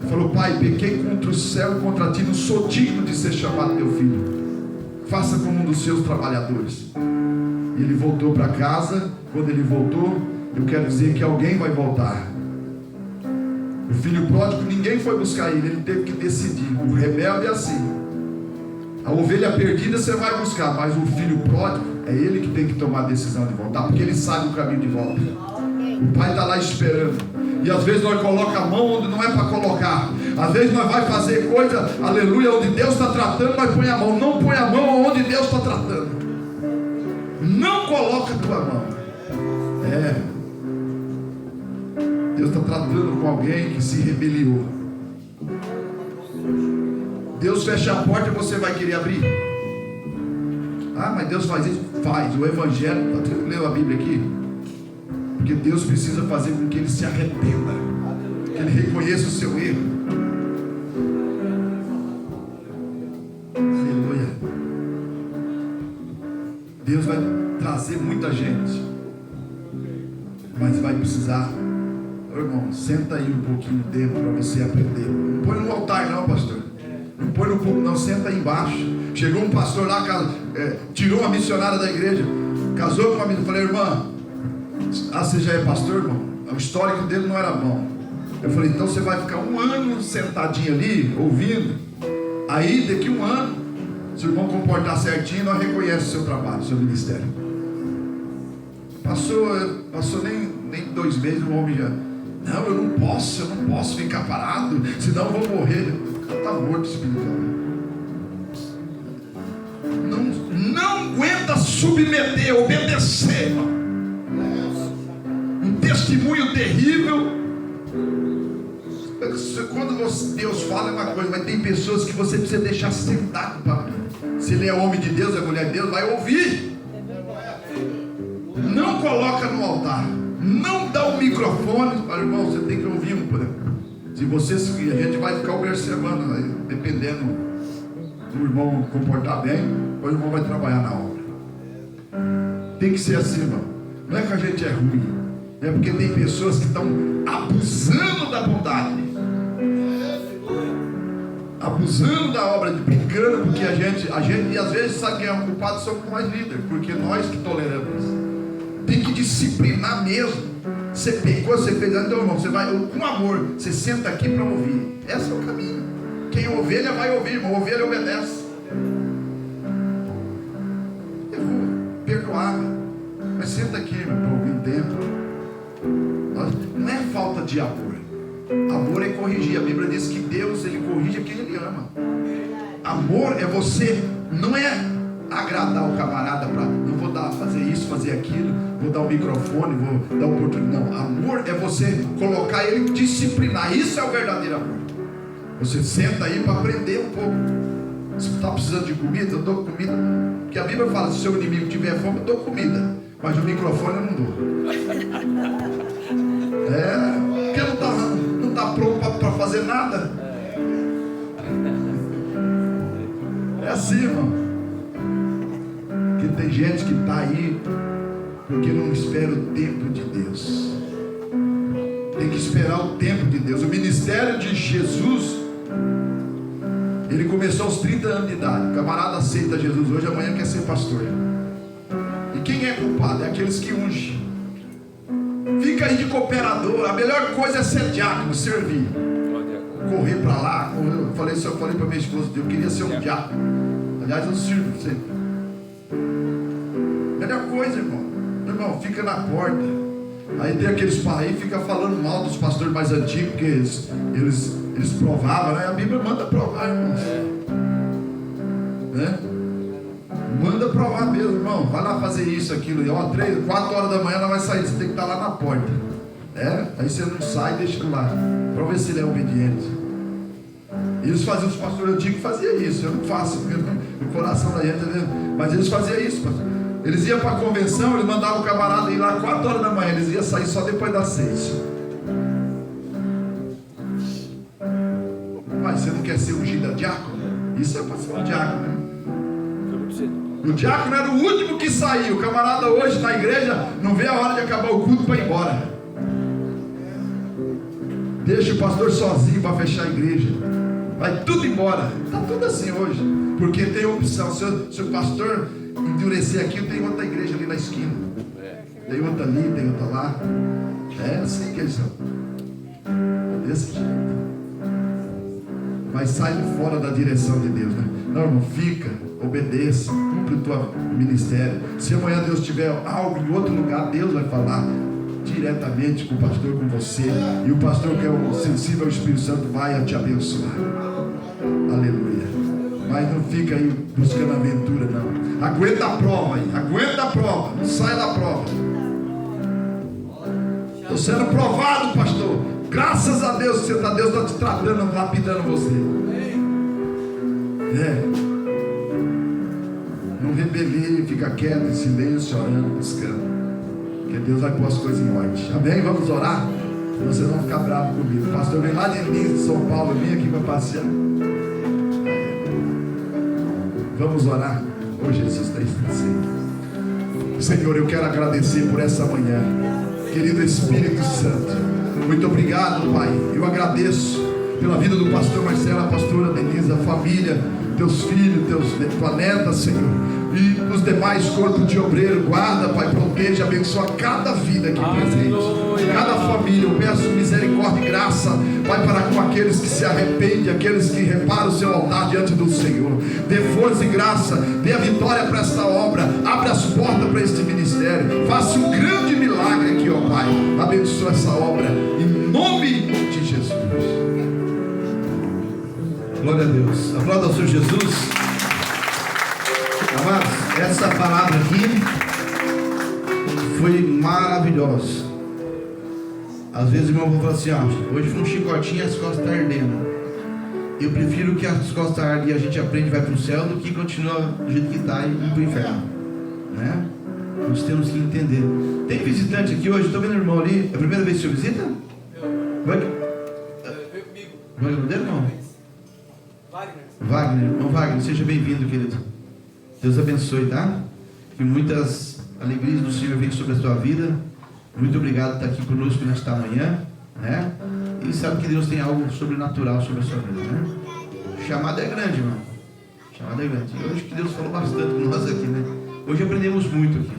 Ele falou: pai, pequei contra o céu e contra ti, não sou digno de ser chamado teu filho, faça como um dos seus trabalhadores. E ele voltou para casa. Quando ele voltou, eu quero dizer que alguém vai voltar. O filho pródigo, ninguém foi buscar ele, ele teve que decidir. O rebelde é assim, a ovelha perdida você vai buscar, mas o filho pródigo é ele que tem que tomar a decisão de voltar, porque ele sabe o caminho de volta. O pai está lá esperando, e às vezes nós colocamos a mão onde não é para colocar. Às vezes nós vai fazer coisa, aleluia, onde Deus está tratando, nós põe a mão. Não põe a mão onde Deus está tratando, não coloca a tua mão. Deus está tratando com alguém que se rebeliou. Deus fecha a porta e você vai querer abrir? Ah, mas Deus faz isso? Faz. O Evangelho, você leu a Bíblia aqui? Porque Deus precisa fazer com que ele se arrependa, que ele reconheça o seu erro. Aleluia. Deus vai trazer muita gente, mas vai precisar. Irmão, senta aí um pouquinho dentro para você aprender. Não põe no altar não, pastor. Não põe no púlpito não, senta aí embaixo. Chegou um pastor lá, tirou uma missionária da igreja, casou com uma menina. Falei: irmã, você já é pastor, irmão? O histórico dele não era bom. Eu falei, então você vai ficar 1 ano sentadinho ali, ouvindo. Aí, daqui 1 ano, se o irmão comportar certinho, nós reconhecemos o seu trabalho, o seu ministério. Passou nem 2 meses, o homem já... Não, eu não posso ficar parado, senão eu vou morrer. O cara está morto espiritualmente. Não aguenta submeter, obedecer, irmão. Um testemunho terrível. Quando Deus fala é uma coisa, mas tem pessoas que você precisa deixar sentado para mim. Se ele é homem de Deus, é mulher de Deus, vai ouvir. Não coloca no altar. Não dá o microfone. Fala, irmão, você tem que ouvir um pouco. Se você seguir, a gente vai ficar observando aí, dependendo do irmão comportar bem, o irmão vai trabalhar na obra. Tem que ser assim, irmão. Não é que a gente é ruim, é porque tem pessoas que estão abusando da bondade, abusando da obra, de brincando, porque a gente e às vezes sabe quem é o culpado? Somos nós líderes, porque nós que toleramos. Tem que disciplinar mesmo. Você pecou, você fez, então irmão, você vai com amor, você senta aqui para ouvir. Esse é o caminho. Quem é ovelha vai ouvir, irmão. Ovelha obedece. Eu vou perdoar, mas senta aqui, irmão, para ouvir um tempo. Não é falta de amor. Amor é corrigir. A Bíblia diz que Deus, ele corrige quem ele ama. Amor é você, não é agradar o camarada para, não vou fazer isso, fazer aquilo, vou dar o microfone, vou dar oportunidade. Não, amor é você colocar ele, disciplinar. Isso é o verdadeiro amor. Você senta aí para aprender um pouco. Se está precisando de comida, eu dou comida. Porque a Bíblia fala, se o seu inimigo tiver fome, eu dou comida, mas o microfone eu não dou. Porque não está pronto para fazer nada. É assim, irmão. Porque tem gente que está aí porque não espera o tempo de Deus. Tem que esperar o tempo de Deus. O ministério de Jesus, ele começou aos 30 anos de idade. O camarada aceita Jesus hoje, amanhã quer ser pastor. E quem é culpado? É aqueles que ungem. Fica aí de cooperador. A melhor coisa é ser diácono, servir. Correr para lá. Eu falei para minha esposa, eu queria ser um diácono. Aliás, eu sirvo sempre. Melhor coisa, irmão. Irmão, fica na porta. Aí tem aqueles pais que ficam falando mal dos pastores mais antigos, porque eles provavam, né? A Bíblia manda provar, irmão. Né? Manda provar mesmo, irmão. Vai lá fazer isso, aquilo. E 4 horas da manhã ela vai sair. Você tem que estar lá na porta. Aí você não sai, deixa lá. Para ver se ele é obediente. Eles faziam, os pastores antigos faziam isso. Eu não faço, porque no coração da gente, mas eles faziam isso, pastor. Eles iam para a convenção, eles mandavam o camarada ir lá 4 horas da manhã, eles iam sair só depois das 6. Mas você não quer ser ungido a diácono? Isso é para ser um diácono, né? O diácono era o último que saiu. O camarada hoje na igreja não vê a hora de acabar o culto para ir embora. Deixa o pastor sozinho para fechar a igreja. Vai tudo embora. Está tudo assim hoje. Porque tem opção. Se o pastor endurecer aqui, tem outra igreja ali na esquina. Tem outra ali, tem outra lá. É assim que eles são. Desse jeito. Mas sai fora da direção de Deus, né? Não, irmão, fica, obedeça, cumpre o teu ministério. Se amanhã Deus tiver algo em outro lugar, Deus vai falar diretamente com o pastor, com você. E o pastor que é o sensível ao Espírito Santo vai te abençoar. Aleluia. Mas não fica aí buscando aventura, não. Aguenta a prova aí, aguenta a prova, não sai da prova. Estou sendo provado, pastor. Graças a Deus, Deus está te tratando, lapidando você. Não rebelie, fica quieto, em silêncio, orando, buscando. Porque Deus vai pôr as coisas em ordem. Amém? Vamos orar? Vocês vão ficar bravos comigo. O pastor vem lá de Lins, de São Paulo, vem aqui para passear. Vamos orar. Oh, Jesus, está esquecido. Senhor, eu quero agradecer por essa manhã. Querido Espírito Santo, muito obrigado, Pai. Eu agradeço pela vida do pastor Marcelo, a pastora Denise, a família, teus filhos, tua neta, Senhor, e os demais corpos de obreiro. Guarda, Pai, proteja, abençoa cada vida aqui presente, cada família. Eu peço misericórdia e graça, Pai, para com aqueles que se arrependem, aqueles que reparam o seu altar diante do Senhor. Dê força e graça, dê a vitória para esta obra, abre as portas para este ministério, faça um grande milagre aqui, ó Pai. Abençoa essa obra em nome de Jesus. Glória a Deus. Aplauda ao Senhor Jesus. Amados, essa palavra aqui foi maravilhosa. Às vezes o irmão vai falar assim: hoje foi um chicotinho e as costas estão ardendo. Eu prefiro que as costas ardem e a gente aprende e vai para o céu, do que continua do jeito que está e ir para o inferno, né? Nós temos que entender. Tem visitante aqui hoje? Estou vendo o irmão ali. É a primeira vez que o senhor visita? Veio comigo. Vai no dele, irmão? Wagner, irmão Wagner, seja bem-vindo, querido. Deus abençoe, tá? Que muitas alegrias do Senhor venham sobre a tua vida. Muito obrigado por estar aqui conosco nesta manhã, né? E sabe que Deus tem algo sobrenatural sobre a sua vida, né? O chamado é grande, irmão. O chamado é grande. E hoje que Deus falou bastante com nós aqui, né? Hoje aprendemos muito aqui,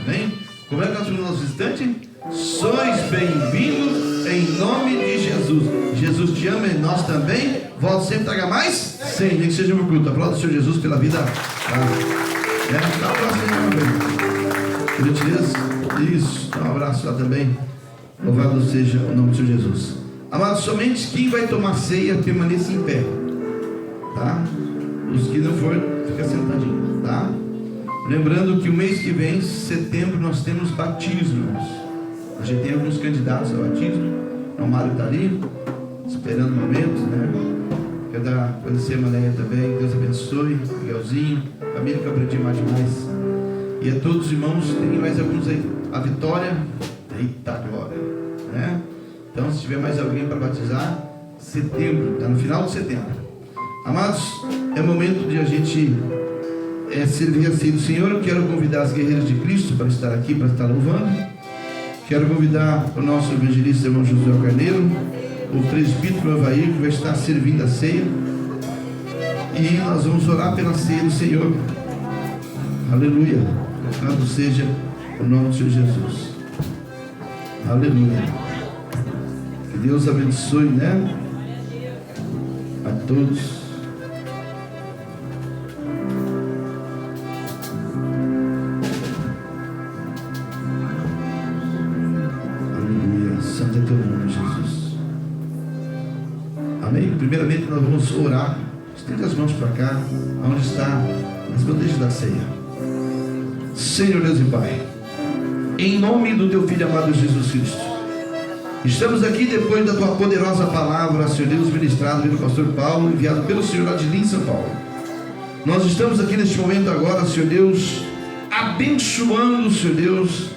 amém? Como é que nós somos nosso visitante? Sois bem-vindos em nome de Jesus. Jesus te ama e nós também. Volta sempre, traga mais? Sim, nem que seja um culto. Aplauda o Senhor Jesus pela vida. Dá um abraço, por gentileza. Isso, dá um abraço lá também. Louvado seja o nome do Senhor Jesus. Amados, somente quem vai tomar ceia permaneça em pé, tá? Os que não forem, fica sentadinho, tá? Lembrando que o mês que vem, setembro, nós temos batismos. A gente tem alguns candidatos ao batismo. O Mário está ali, esperando o momento, né? Quero conhecer a Manéia também. Deus abençoe. Miguelzinho, família que eu aprendi mais demais. E a todos os irmãos, tem mais alguns aí. A Vitória, eita glória, né? Então, se tiver mais alguém para batizar, setembro, está no final de setembro. Amados, é momento de a gente servir a ceia do Senhor. Eu quero convidar as guerreiras de Cristo para estar aqui, para estar louvando. Quero convidar o nosso evangelista, irmão José Carneiro, o presbítero Avair, que vai estar servindo a ceia. E nós vamos orar pela ceia do Senhor. Aleluia. Louvado seja o nome do Senhor Jesus. Aleluia. Que Deus abençoe, né? A todos. Santo é teu nome, Jesus. Amém? Primeiramente nós vamos orar. Estenda as mãos para cá, onde está as bandejas da ceia. Senhor Deus e Pai, em nome do teu Filho amado Jesus Cristo, estamos aqui depois da tua poderosa palavra, Senhor Deus, ministrado pelo pastor Paulo, enviado pelo Senhor lá de Lins, São Paulo. Nós estamos aqui neste momento agora, Senhor Deus, abençoando, Senhor Deus,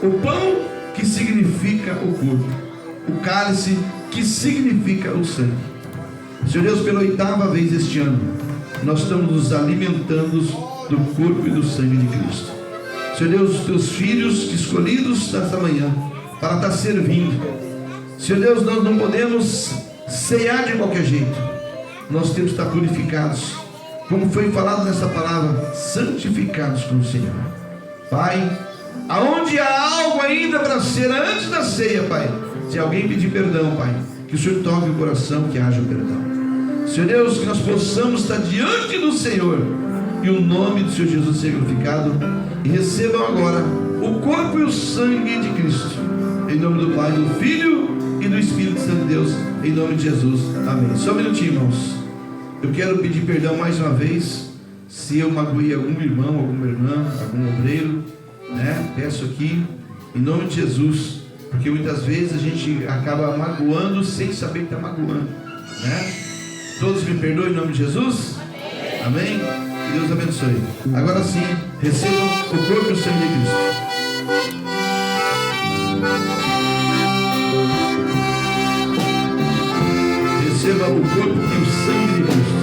o pão que significa o corpo, o cálice que significa o sangue. Senhor Deus, pela 8ª vez este ano, nós estamos nos alimentando do corpo e do sangue de Cristo. Senhor Deus, os teus filhos escolhidos nesta manhã para estar servindo. Senhor Deus, nós não podemos cear de qualquer jeito. Nós temos que estar purificados, como foi falado nessa palavra, santificados com o Senhor. Pai, aonde há algo ainda para ser antes da ceia, Pai, se alguém pedir perdão, Pai, que o Senhor toque o coração, que haja perdão. Senhor Deus, que nós possamos estar diante do Senhor e o nome do Senhor Jesus seja glorificado, e recebam agora o corpo e o sangue de Cristo, em nome do Pai, do Filho e do Espírito Santo de Deus, em nome de Jesus, amém. Só um minutinho, irmãos. Eu quero pedir perdão mais uma vez se eu magoei algum irmão, alguma irmã, algum obreiro, né? Peço aqui em nome de Jesus, porque muitas vezes a gente acaba magoando sem saber que está magoando, né? Todos me perdoem em nome de Jesus? Amém? Que Deus abençoe. Agora sim, recebam o corpo e o sangue de Cristo. Receba o corpo e o sangue de Cristo.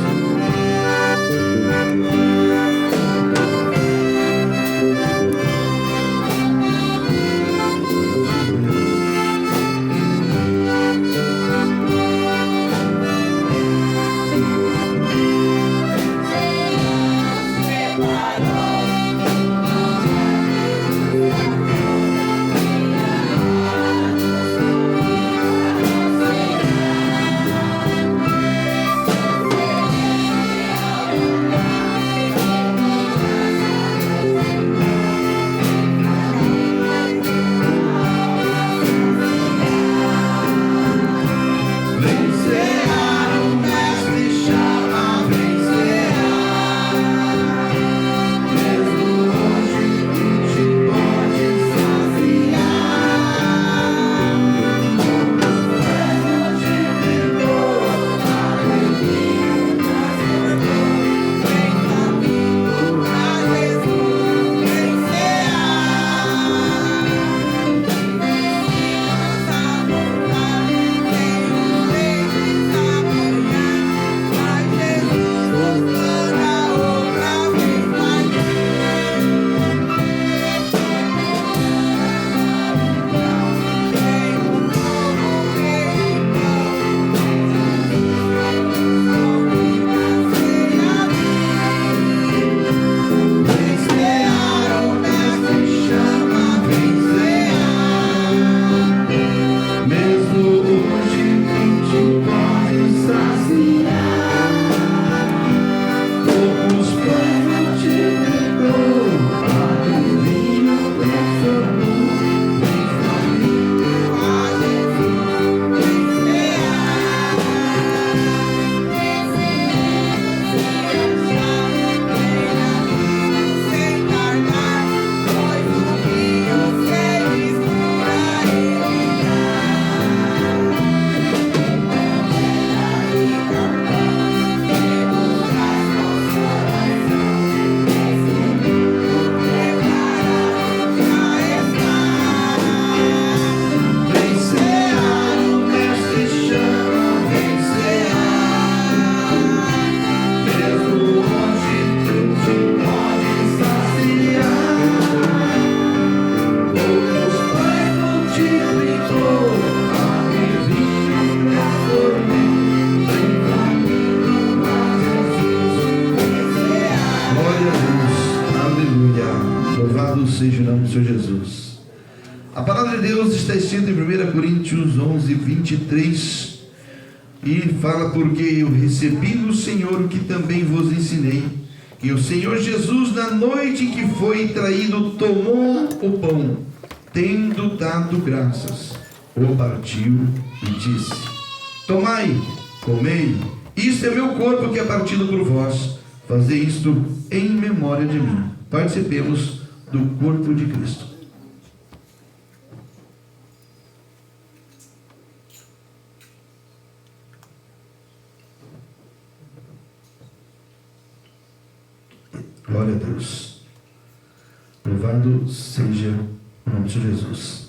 seja o nome do Senhor Jesus. A palavra de Deus está escrita em 1 Coríntios 11, 23, e fala: porque eu recebi do Senhor o que também vos ensinei, que o Senhor Jesus, na noite em que foi traído, tomou o pão, tendo dado graças, o partiu e disse: tomai, comei, isto é meu corpo que é partido por vós, fazei isto em memória de mim. Participemos do corpo de Cristo. Glória a Deus. Louvado seja o nome de Jesus.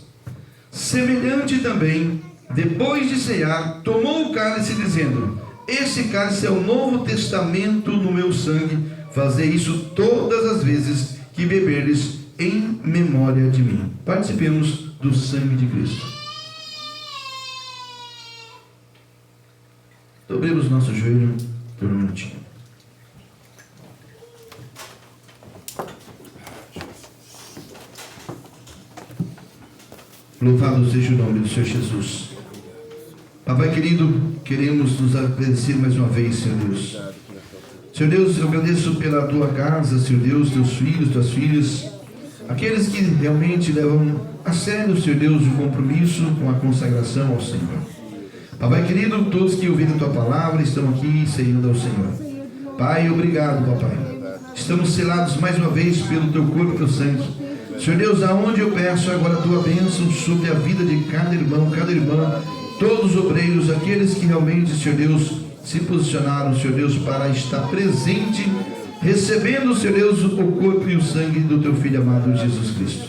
Semelhante também, depois de cear, tomou o cálice, dizendo: esse cálice é o novo testamento no meu sangue, fazei isso todas as vezes que beberdes em memória de mim. Participemos do sangue de Cristo. Dobremos nosso joelho por um minutinho. Louvado seja o nome do Senhor Jesus. Papai querido, queremos nos agradecer mais uma vez, Senhor Deus. Senhor Deus, eu agradeço pela tua casa, Senhor Deus, teus filhos, tuas filhas, aqueles que realmente levam a sério, Senhor Deus, o compromisso com a consagração ao Senhor. Papai querido, todos que ouviram a tua palavra estão aqui ceando ao Senhor. Pai, obrigado, papai. Estamos selados mais uma vez pelo teu corpo e teu sangue. Senhor Deus, aonde eu peço agora a tua bênção sobre a vida de cada irmão, cada irmã, todos os obreiros, aqueles que realmente, Senhor Deus, se posicionaram, Senhor Deus, para estar presente, recebendo, Senhor Deus, o corpo e o sangue do teu Filho amado Jesus Cristo.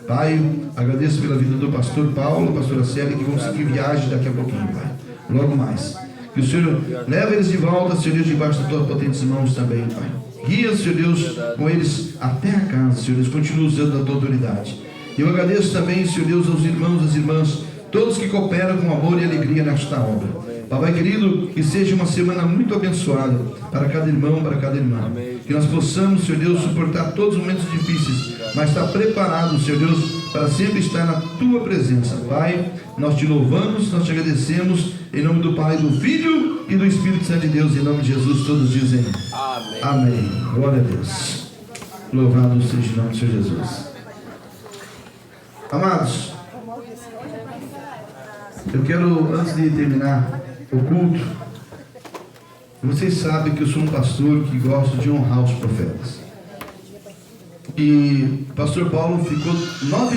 Pai, agradeço pela vida do pastor Paulo, pastora Célia, que vão seguir viagem daqui a pouquinho, Pai, logo mais. Que o Senhor leve eles de volta, Senhor Deus, debaixo das tuas potentes mãos também, Pai. Guia, Senhor Deus, com eles até a casa, Senhor Deus, continua usando a tua autoridade. Eu agradeço também, Senhor Deus, aos irmãos, às irmãs, todos que cooperam com amor e alegria nesta obra. Papai querido, que seja uma semana muito abençoada para cada irmão, para cada irmã. que nós possamos, Senhor Deus, suportar todos os momentos difíceis, mas estar preparado, Senhor Deus, para sempre estar na Tua presença. Pai, nós Te louvamos, nós Te agradecemos, em nome do Pai, do Filho e do Espírito Santo de Deus, em nome de Jesus, todos dizem amém. Amém. Glória a Deus. Louvado seja o nome do Senhor Jesus. Amados, eu quero, antes de terminar o culto, vocês sabem que eu sou um pastor que gosta de honrar os profetas. E o pastor Paulo ficou 9